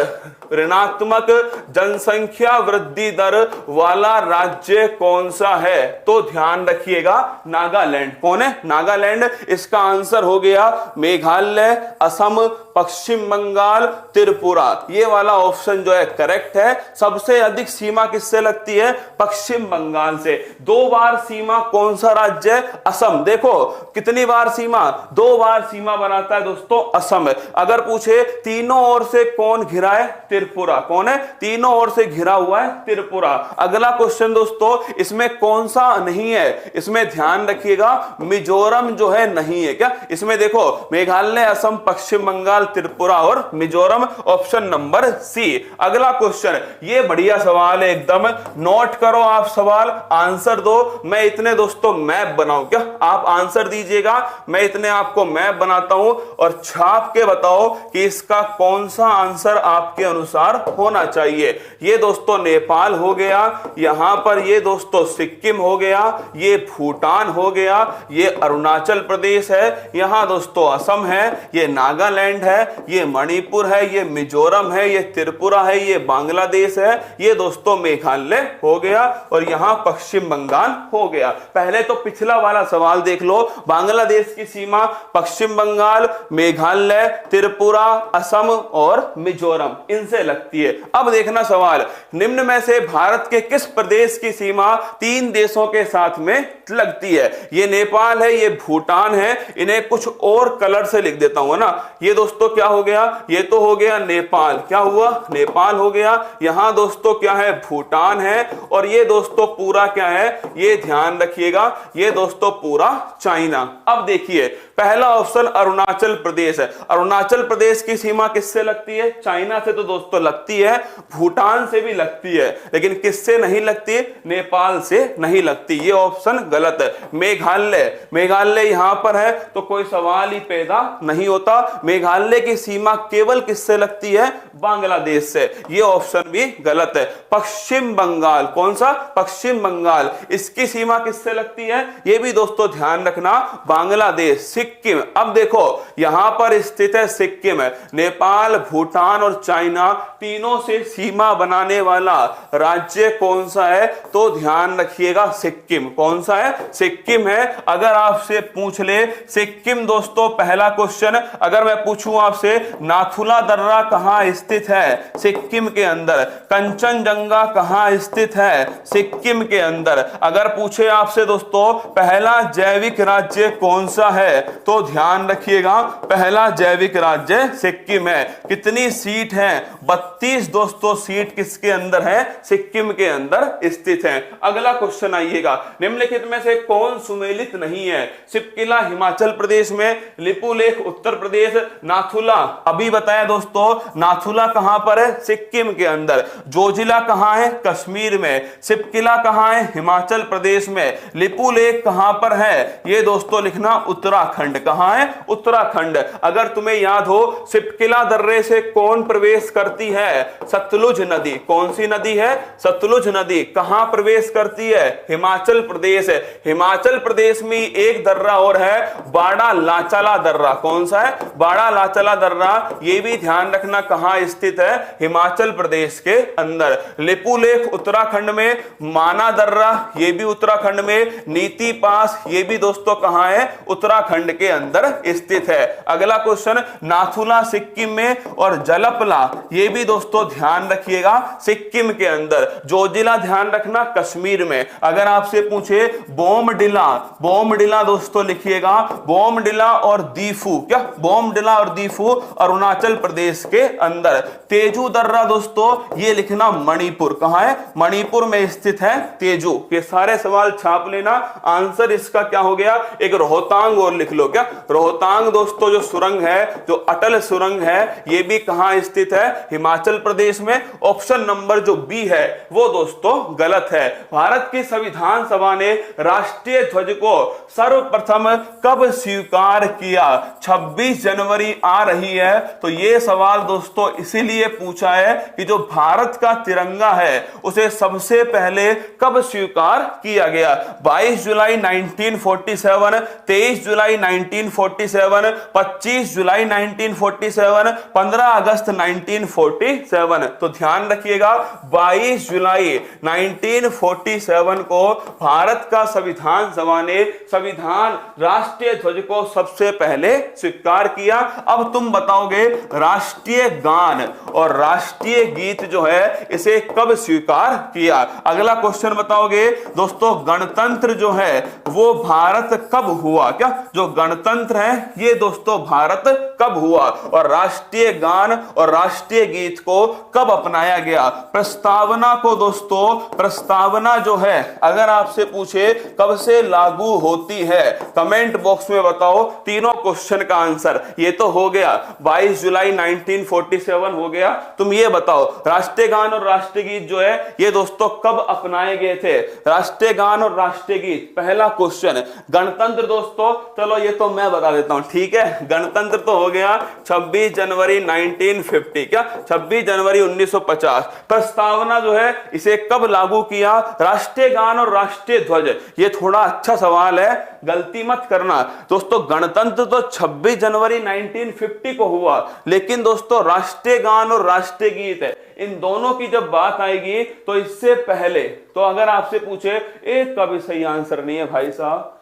ऋणात्मक जनसंख्या वृद्धि दर वाला राज्य कौन सा है, तो ध्यान रखिएगा नागालैंड। कौन है, नागालैंड। इसका आंसर हो गया मेघालय, असम, पश्चिम बंगाल, त्रिपुरा। ये वाला ऑप्शन जो है करेक्ट है। सबसे अधिक सीमा किससे लगती है, पश्चिम बंगाल से। 2 बार सीमा कौन सा राज्य है, असम। देखो कितनी बार सीमा, 2 बार सीमा बनाता है दोस्तों असम। अगर पूछे तीनों ओर से कौन घिरा है, त्रिपुरा। कौन है, तीनों ओर से घिरा हुआ है त्रिपुरा। अगला क्वेश्चन दोस्तों, इसमें कौन सा नहीं है, इसमें ध्यान रखिएगा मिजोरम जो है नहीं है। क्या, इसमें देखो मेघालय, असम, पश्चिम बंगाल, त्रिपुरा और मिजोरम, ऑप्शन नंबर सी। अगला क्वेश्चन, ये बढ़िया सवाल है एकदम, नोट करो आप सवाल, आंसर दो। मैं इतने दोस्तों मैप बनाऊं, क्या आप आंसर दीजिएगा, मैं इतने आपको मैप बनाता हूं और छाप के बताओ कि इसका कौन सा आंसर आपके अनुसार होना चाहिए। ये दोस्तों नेपाल हो गया, यहां पर ये दोस्तों सिक्किम हो गया, ये भूटान हो गया, ये अरुणाचल प्रदेश है, यहां दोस्तों असम है, ये नागालैंड है, ये मणिपुर है, ये मिजोरम है, ये त्रिपुरा है, ये बांग्लादेश है, ये दोस्तों मेघालय हो गया और यहां पश्चिम बंगाल हो गया। पहले तो पिछला वाला सवाल देख लो, बांग्लादेश की सीमा पश्चिम बंगाल, मेघालय, त्रिपुरा, असम और मिजोरम इनसे लगती है। अब देखना सवाल, निम्न में से भारत के किस प्रदेश की सीमा 3 देशों के साथ में लगती है। ये नेपाल है, ये भूटान है, इन्हें कुछ और कलर से लिख देता हूं ना। ये दोस्तों क्या हो गया, ये तो हो गया नेपाल। क्या हुआ, नेपाल हो गया। यहां दोस्तों क्या है, भूटान है। और ये दोस्तों पूरा क्या है, ये ध्यान रखिएगा, ये दोस्तों पूरा चाइना। अब देखिए पहला ऑप्शन अरुणाचल प्रदेश है। अरुणाचल प्रदेश की सीमा किससे लगती है, चाइना से तो दोस्तों लगती है, भूटान से भी लगती है, लेकिन किससे नहीं लगती, नेपाल से नहीं लगती। ये ऑप्शन गलत है। मेघालय, मेघालय यहां पर है तो कोई सवाल ही पैदा नहीं होता। मेघालय की सीमा केवल किससे लगती है, बांग्लादेश से। ये ऑप्शन भी गलत है। पश्चिम बंगाल, कौन सा, पश्चिम बंगाल, इसकी सीमा किससे लगती है, ये भी दोस्तों ध्यान रखना, बांग्लादेश। सिक्किम, अब देखो यहां पर स्थित है सिक्किम है, नेपाल, भूटान और चाइना तीनों से सीमा बनाने वाला राज्य कौन सा है? तो ध्यान रखिएगा सिक्किम। कौन सा है? सिक्किम है। अगर आपसे पूछ ले सिक्किम दोस्तों, पहला क्वेश्चन अगर मैं पूछूं आपसे, नाथुला दर्रा कहां स्थित है? सिक्किम के अंदर। कंचनजंगा कहां स्थित है? सिक्किम के अंदर। अगर पूछे आपसे दोस्तों पहला जैविक राज्य कौन सा है? तो ध्यान रखिएगा पहला जैविक राज्य सिक्किम है। कितनी सीट है? 32 दोस्तों सीट किसके अंदर है? सिक्किम के अंदर स्थित है। अगला क्वेश्चन आइएगा, निम्नलिखित में से कौन सुमेलित नहीं है? शिपकिला हिमाचल प्रदेश में, लिपुलेख उत्तर प्रदेश, नाथुला अभी बताया दोस्तों, नाथुला कहां पर है? सिक्किम के अंदर। जोजिला कहां है? कश्मीर में। शिपकिला कहां है? हिमाचल प्रदेश में। लिपुलेख कहां पर है? ये दोस्तों लिखना उत्तराखंड। कहां है? उत्तराखंड। अगर तुम्हें याद हो शिपकिला दर्रे से कौन प्रवेश करती है? सतलुज नदी। कौन सी नदी है? सतलुज नदी। कहां प्रवेश करती है? हिमाचल प्रदेश। हिमाचल प्रदेश में एक दर्रा और है, बाड़ा लाचला दर्रा। कौन सा है? बाड़ा लाचला दर्रा। यह भी ध्यान रखना कहां स्थित है? हिमाचल प्रदेश के अंदर। लिपुलेख उत्तराखंड में, माना दर्रा यह भी उत्तराखंड में, नीति पास ये भी दोस्तों कहां है? उत्तराखंड के अंदर स्थित है। अगला क्वेश्चन, नाथुला सिक्किम में और जलपला ये भी दोस्तों ध्यान रखिएगा सिक्किम के अंदर। जोजिला ध्यान रखना कश्मीर में। अगर आपसे पूछे बोमडिला, बोमडिला दोस्तों लिखिएगा, बोमडिला और दीफू, क्या बोमडिला और दीफू अरुणाचल प्रदेश के अंदर। तेजू दर्रा दोस्तों ये लिखना मणिपुर। कहां है? मणिपुर में स्थित है तेजू। ये सारे सवाल छाप लेना। आंसर इसका क्या हो गया? एक रोहतांग और लिख लो। क्या रोहतांग दोस्तों जो सुरंग है, जो अटल सुरंग है, ये भी कहां स्थित है? हिमाचल प्रदेश में। ऑप्शन नंबर जो बी है वो दोस्तों गलत है। भारत की संविधान सभा ने राष्ट्रीय ध्वज को सर्वप्रथम कब स्वीकार किया? 26 जनवरी आ रही है तो यह सवाल दोस्तों इसीलिए पूछा है कि जो भारत का तिरंगा है उसे सबसे पहले कब स्वीकार किया गया? 22 जुलाई 1947, 23 जुलाई 1947, 25 जुलाई 1947, 15 अगस्त 1947। तो ध्यान रखिएगा 22 जुलाई 1947 को भारत का संविधान सभा ने संविधान राष्ट्रीय ध्वज को सबसे पहले स्वीकार किया। अब तुम बताओगे राष्ट्रीय गान और राष्ट्रीय गीत जो है इसे कब स्वीकार किया? अगला क्वेश्चन बताओगे दोस्तों, गणतंत्र जो है वो भारत कब हुआ? क्या जो गणतंत्र है ये दोस्तों भारत कब हुआ? और राष्ट्रीय गान और राष्ट्रीय गीत को कब अपनाया गया? प्रस्तावना को दोस्तों, प्रस्तावना जो है अगर आपसे पूछे कब से लागू होती है, कमेंट बॉक्स में बताओ तीनों क्वेश्चन का आंसर। ये तो हो गया 22 जुलाई 1947 हो गया। तुम ये बताओ राष्ट्रीय गान और राष्ट्रीय गीत जो है ये दोस्तों कब अपनाए गए थे? राष्ट्रीय गान और राष्ट्रीय गीत, पहला क्वेश्चन। गणतंत्र दोस्तों चलो ये तो मैं बता देता हूं, ठीक है। गणतंत्र तो हो गया 26 जनवरी 1950, क्या 26 जनवरी 1950। प्रस्तावना जो है इसे कब लागू किया? राष्ट्रीय गान और राष्ट्रीय ध्वज, ये थोड़ा अच्छा सवाल है, गलती मत करना दोस्तों। गणतंत्र तो 26 जनवरी 1950 को हुआ, लेकिन दोस्तों राष्ट्रीय गान और राष्ट्रीय गीत है, इन दोनों की जब बात आएगी तो इससे पहले, तो अगर आपसे पूछे एक का भी सही आंसर नहीं है भाई साहब,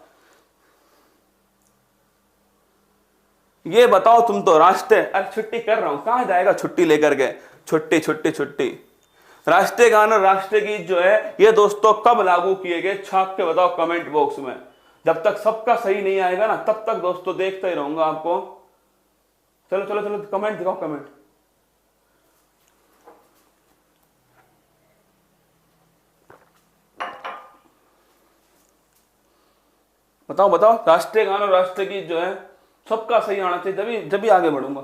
ये बताओ तुम तो राष्ट्रीय, अरे छुट्टी कर रहा हूं, कहां जाएगा छुट्टी लेकर के? छुट्टी छुट्टी छुट्टी। राष्ट्रीय गान और राष्ट्रीय गीत जो है ये दोस्तों कब लागू किए गए? छाप के बताओ कमेंट बॉक्स में। जब तक सबका सही नहीं आएगा ना तब तक दोस्तों देखता ही रहूंगा आपको। चलो चलो चलो कमेंट दिखाओ, कमेंट। बताओ बताओ, राष्ट्रीय गान और राष्ट्रीय गीत जो है सबका सही आना चाहिए, जब भी आगे बढ़ूंगा।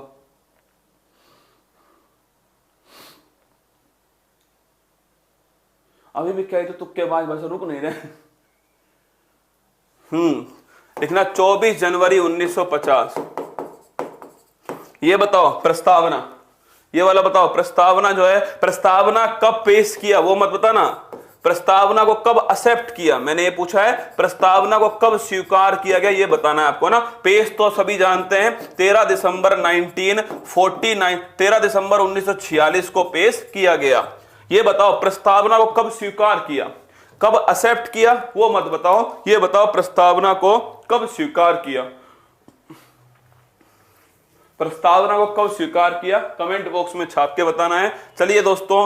अभी भी कहे तो तुक्केबाज भाषा रुक नहीं रहे। लिखना 24 जनवरी 1950। ये बताओ प्रस्तावना, ये वाला बताओ प्रस्तावना जो है, प्रस्तावना कब पेश किया वो मत बताना। प्रस्तावना को कब एक्सेप्ट किया, मैंने ये पूछा है प्रस्तावना को कब स्वीकार किया गया, ये बताना है आपको ना। पेश तो सभी जानते हैं 13 दिसंबर 1949, 13 दिसंबर 1946 को पेश किया गया। ये बताओ प्रस्तावना को कब स्वीकार किया, कब एक्सेप्ट किया, वो मत बताओ, ये बताओ प्रस्तावना को कब स्वीकार किया, प्रस्तावना को कब स्वीकार किया, कमेंट बॉक्स में छाप के बताना है। चलिए दोस्तों,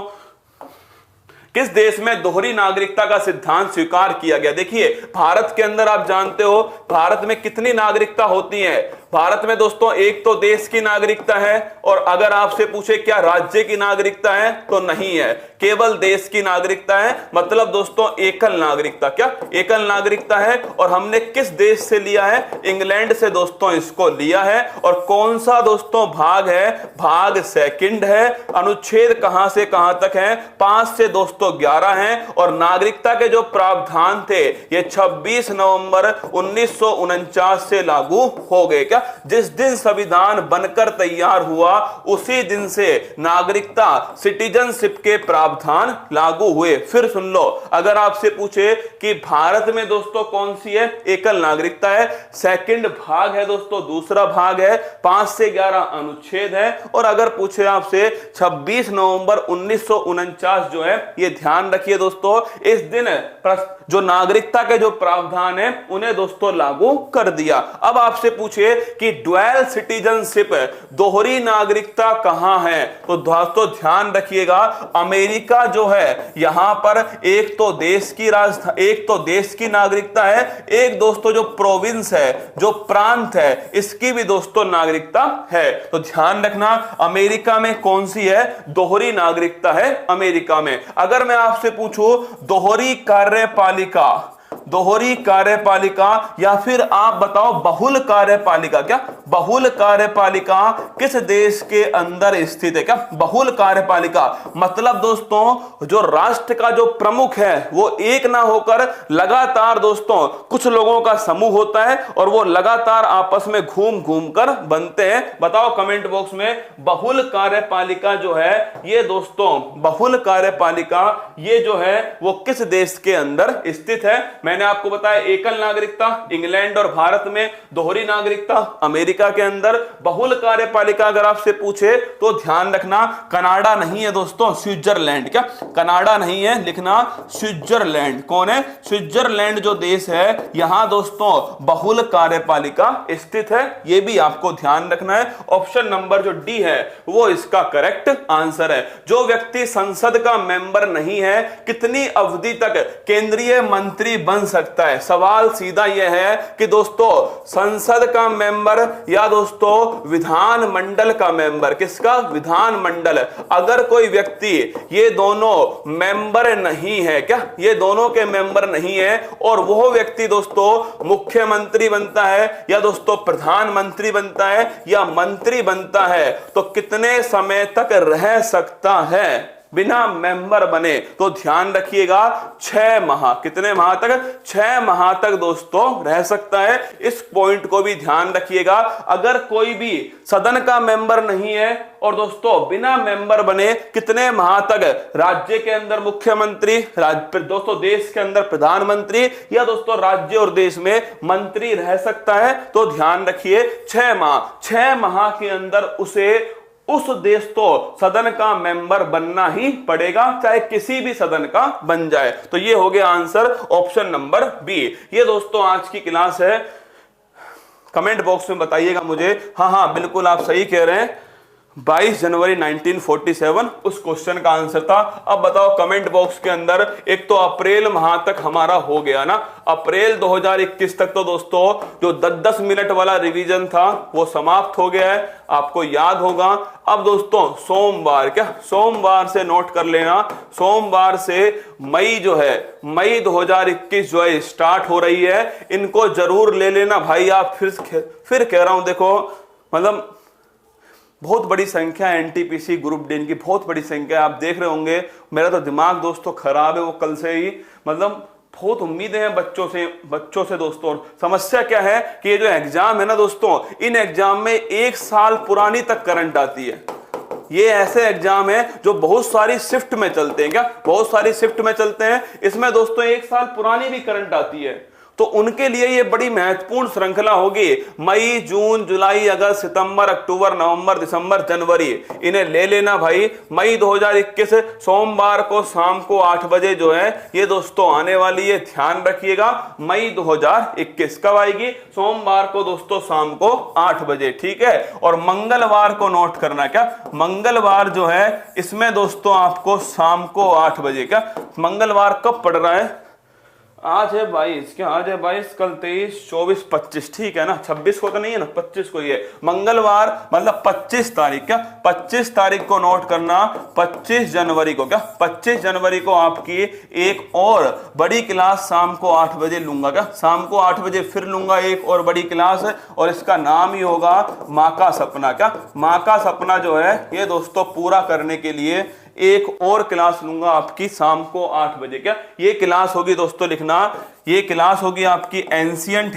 किस देश में दोहरी नागरिकता का सिद्धांत स्वीकार किया गया? देखिए भारत के अंदर आप जानते हो भारत में कितनी नागरिकता होती है। भारत में दोस्तों एक तो देश की नागरिकता है, और अगर आपसे पूछे क्या राज्य की नागरिकता है तो नहीं है, केवल देश की नागरिकता है। मतलब दोस्तों एकल नागरिकता, क्या एकल नागरिकता है। और हमने किस देश से लिया है? इंग्लैंड से दोस्तों इसको लिया है। और कौन सा दोस्तों भाग है? भाग सेकंड है। अनुच्छेद कहां से कहां तक है? 5 से दोस्तों 11 हैं। और नागरिकता के जो प्रावधान थे ये 26 नवंबर 1949 से लागू हो गए। क्या जिस दिन संविधान बनकर तैयार हुआ उसी दिन से नागरिकता सिटीजनशिप के प्रावधान लागू हुए। फिर सुन लो, अगर आपसे पूछे कि भारत में दोस्तों कौन सी है? एकल नागरिकता है। सेकंड भाग है दोस्तों, दूसरा भाग है। 5 से 11 अनुच्छेद है। और अगर पूछे आपसे 26 नवंबर 1949 जो है, ये ध्यान रखिए दोस्तों, इस दिन जो नागरिकता के जो प्रावधान है उन्हें दोस्तों लागू कर दिया। अब आपसे पूछे कि ड्यूअल सिटीजनशिप, दोहरी नागरिकता कहां है? तो दोस्तों ध्यान रखिएगा, अमेरिका जो है यहां पर एक तो देश की राजधानी, एक तो देश की नागरिकता है, एक दोस्तों जो प्रोविंस है, जो प्रांत है, इसकी भी दोस्तों नागरिकता है। तो ध्यान रखना अमेरिका में कौन सी है? दोहरी नागरिकता है अमेरिका में। अगर मैं आपसे पूछूं दोहरी कार्यपालिका, दोहरी कार्यपालिका या फिर आप बताओ बहुल कार्यपालिका, क्या बहुल कार्यपालिका किस देश के अंदर स्थित है? क्या बहुल कार्यपालिका मतलब दोस्तों जो राष्ट्र का जो प्रमुख है वो एक ना होकर लगातार दोस्तों कुछ लोगों का समूह होता है और वो लगातार आपस में घूम घूम कर बनते हैं। बताओ कमेंट बॉक्स में, बहुल कार्यपालिका जो है ये दोस्तों, बहुल कार्यपालिका ये जो है वो किस देश के अंदर स्थित है? मैंने आपको बताया एकल नागरिकता इंग्लैंड और भारत में, दोहरी नागरिकता अमेरिका के अंदर। बहुल कार्यपालिका अगर आपसे पूछे तो ध्यान रखना कनाडा नहीं है दोस्तों, स्विट्जरलैंड। क्या कनाडा नहीं है, लिखना स्विट्जरलैंड। कौन है? स्विट्जरलैंड जो देश है यहां दोस्तों बहुल कार्यपालिका स्थित है। यह भी आपको ध्यान रखना है। ऑप्शन नंबर जो डी है वो इसका करेक्ट आंसर है। जो व्यक्ति संसद का मेंबर नहीं है कितनी अवधि तक केंद्रीय मंत्री बन सकता है? सवाल सीधा यह है कि दोस्तों संसद का मेंबर या दोस्तों विधान मंडल का मेंबर, किसका? विधान मंडल। अगर कोई व्यक्ति ये दोनों मेंबर नहीं है, क्या ये दोनों के मेंबर नहीं है और वह व्यक्ति दोस्तों मुख्यमंत्री बनता है या दोस्तों प्रधानमंत्री बनता है या मंत्री बनता है, तो कितने समय तक रह सकता है बिना मेंबर बने? तो ध्यान रखिएगा 6 माह। कितने माह तक? 6 माह तक दोस्तों रह सकता है। इस पॉइंट को भी ध्यान रखिएगा। अगर कोई भी सदन का मेंबर नहीं है और दोस्तों बिना मेंबर बने कितने माह तक राज्य के अंदर मुख्यमंत्री, दोस्तों देश के अंदर प्रधानमंत्री या दोस्तों राज्य और देश में मंत्री रह सकता है? तो ध्यान रखिए 6 माह। 6 माह के अंदर उसे उस देश तो सदन का मेंबर बनना ही पड़ेगा, चाहे किसी भी सदन का बन जाए। तो ये हो गया आंसर ऑप्शन नंबर बी। ये दोस्तों आज की क्लास है। कमेंट बॉक्स में बताइएगा मुझे, हाँ बिल्कुल आप सही कह रहे हैं, 22 जनवरी 1947 उस क्वेश्चन का आंसर था। अब बताओ कमेंट बॉक्स के अंदर, एक तो अप्रैल माह तक हमारा हो गया ना, अप्रैल 2021 तक तो दोस्तों जो 10-10 मिनट वाला रिवीजन था वो समाप्त हो गया है, आपको याद होगा। अब दोस्तों सोमवार, क्या सोमवार से नोट कर लेना, सोमवार से मई जो है, मई 2021 जो है स्टार्ट हो रही है। इनको जरूर ले लेना भाई आप। फिर कह रहा हूं, देखो मतलब बहुत बड़ी संख्या एनटीपीसी ग्रुप डी की, बहुत बड़ी संख्या आप देख रहे होंगे। मेरा तो दिमाग दोस्तों खराब है वो कल से ही, मतलब बहुत उम्मीदें हैं बच्चों से दोस्तों। और समस्या क्या है कि ये जो एग्जाम है ना दोस्तों, इन एग्जाम में 1 साल पुरानी तक करंट आती है। ये ऐसे एग्जाम है जो बहुत सारी शिफ्ट में चलते हैं। क्या बहुत सारी शिफ्ट में चलते हैं? इसमें दोस्तों 1 साल पुरानी भी करंट आती है, तो उनके लिए ये बड़ी महत्वपूर्ण श्रृंखला होगी। मई, जून, जुलाई, अगस्त, सितंबर, अक्टूबर, नवंबर, दिसंबर, जनवरी, इन्हें ले लेना भाई। मई 2021 सोमवार को शाम को 8 बजे जो है ये दोस्तों आने वाली है, ध्यान रखिएगा। मई 2021 कब आएगी? सोमवार को दोस्तों शाम को 8 बजे, ठीक है। और मंगलवार को नोट करना, क्या मंगलवार जो है इसमें दोस्तों आपको शाम को 8 बजे, क्या मंगलवार कब पड़ रहा है? आज है 22, क्या आज है 22, कल 23, 24, 25, ठीक है ना। 26 को तो नहीं है ना, 25 को ही है मंगलवार, मतलब 25 तारीख, क्या 25 तारीख को नोट करना। 25 जनवरी को, क्या 25 जनवरी को आपकी एक और बड़ी क्लास शाम को 8 बजे लूंगा, क्या शाम को 8 बजे फिर लूंगा एक और बड़ी क्लास, और इसका नाम ही होगा माँ का सपना। क्या माँ का सपना जो है ये दोस्तों पूरा करने के लिए एक और क्लास लूंगा आपकी शाम को 8 बजे। क्या ये क्लास होगी दोस्तों, लिखना, ये क्लास होगी आपकी एंशिएंट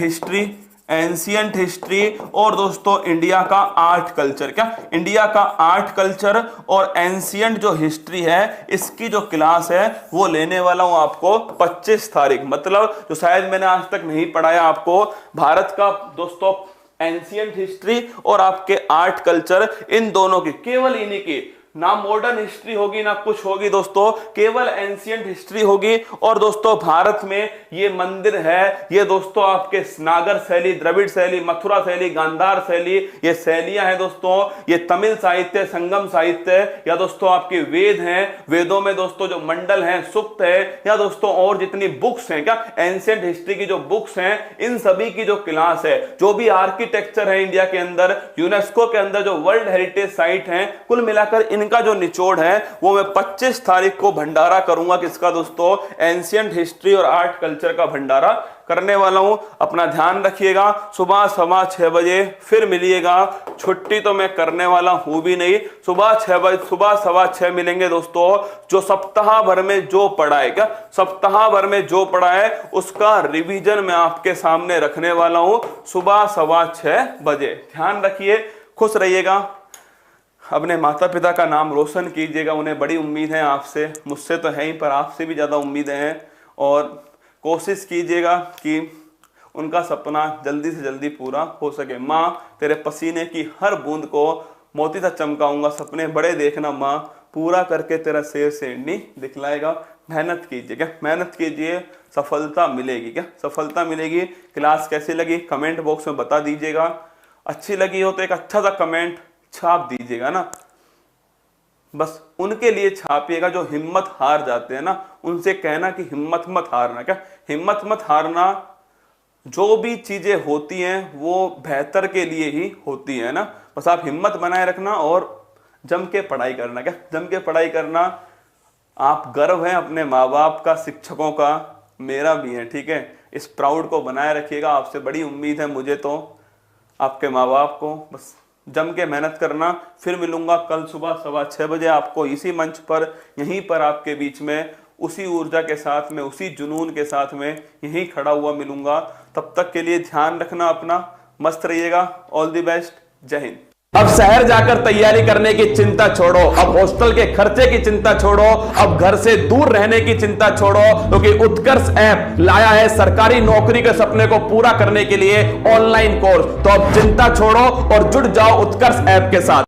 हिस्ट्री और दोस्तों इंडिया का आर्ट कल्चर। क्या इंडिया का आर्ट कल्चर और एंशिएंट जो हिस्ट्री है इसकी जो क्लास है वो लेने वाला हूं आपको 25 तारीख, मतलब जो शायद मैंने आज तक नहीं पढ़ाया आपको भारत का दोस्तों एंशिएंट हिस्ट्री और आपके आर्ट कल्चर, इन दोनों की, केवल इन्हीं की, ना मॉडर्न हिस्ट्री होगी ना कुछ होगी दोस्तों, केवल एंशिएंट हिस्ट्री होगी। और दोस्तों भारत में ये मंदिर है, ये दोस्तों आपके नागर शैली, द्रविड़ शैली, मथुरा शैली, गांधार शैली, ये शैलियां हैं दोस्तों। ये तमिल साहित्य, संगम साहित्य, या दोस्तों आपके वेद हैं, वेदों में दोस्तों जो मंडल हैं, सुक्त है, या दोस्तों और जितनी बुक्स हैं, क्या एंशिएंट हिस्ट्री की जो बुक्स हैं, इन सभी की जो क्लास है, जो भी आर्किटेक्चर है इंडिया के अंदर, यूनेस्को के अंदर जो वर्ल्ड हेरिटेज साइट है, कुल मिलाकर इनका जो निचोड़ है वो मैं 25 तारीख को भंडारा करूंगा। किसका दोस्तों? एंशिएंट हिस्ट्री और आर्ट कल्चर का भंडारा करने वाला हूं। अपना ध्यान रखिएगा। सुबह 6:15 बजे फिर मिलिएगा। छुट्टी तो मैं करने वाला हूं भी नहीं, सुबह 6 बजे, सुबह 6:15 मिलेंगे दोस्तों। जो सप्ताह भर में जो पढ़ा है, क्या सप्ताह भर में जो पढ़ा है उसका रिवीजन मैं आपके सामने रखने वाला हूं सुबह 6:15 बजे। ध्यान रखिए, खुश रहिएगा, अपने माता पिता का नाम रोशन कीजिएगा। उन्हें बड़ी उम्मीद है आपसे, मुझसे तो है ही पर आपसे भी ज़्यादा उम्मीदें हैं, और कोशिश कीजिएगा कि उनका सपना जल्दी से जल्दी पूरा हो सके। माँ, तेरे पसीने की हर बूंद को मोती सा चमकाऊंगा, सपने बड़े देखना माँ, पूरा करके तेरा शेर शेरनी दिखलाएगा। मेहनत कीजिए, क्या मेहनत कीजिए, सफलता मिलेगी, क्या सफलता मिलेगी। क्लास कैसी लगी कमेंट बॉक्स में बता दीजिएगा। अच्छी लगी हो तो एक अच्छा सा कमेंट छाप दीजिएगा ना, बस उनके लिए छापिएगा जो हिम्मत हार जाते हैं ना, उनसे कहना कि हिम्मत मत हारना। क्या हिम्मत मत हारना, जो भी चीजें होती हैं वो बेहतर के लिए ही होती है ना, बस आप हिम्मत बनाए रखना और जम के पढ़ाई करना। क्या जम के पढ़ाई करना। आप गर्व हैं अपने माँ बाप का, शिक्षकों का, मेरा भी है, ठीक है। इस प्राउड को बनाए रखिएगा, आपसे बड़ी उम्मीद है मुझे तो, आपके माँ बाप को। बस जम के मेहनत करना। फिर मिलूंगा कल सुबह 6:15 बजे आपको इसी मंच पर, यहीं पर आपके बीच में, उसी ऊर्जा के साथ में, उसी जुनून के साथ में यहीं खड़ा हुआ मिलूंगा। तब तक के लिए ध्यान रखना अपना, मस्त रहिएगा। ऑल द बेस्ट, जय हिंद। अब शहर जाकर तैयारी करने की चिंता छोड़ो, अब हॉस्टल के खर्चे की चिंता छोड़ो, अब घर से दूर रहने की चिंता छोड़ो, क्योंकि उत्कर्ष ऐप लाया है सरकारी नौकरी के सपने को पूरा करने के लिए ऑनलाइन कोर्स। तो अब चिंता छोड़ो और जुड़ जाओ उत्कर्ष ऐप के साथ।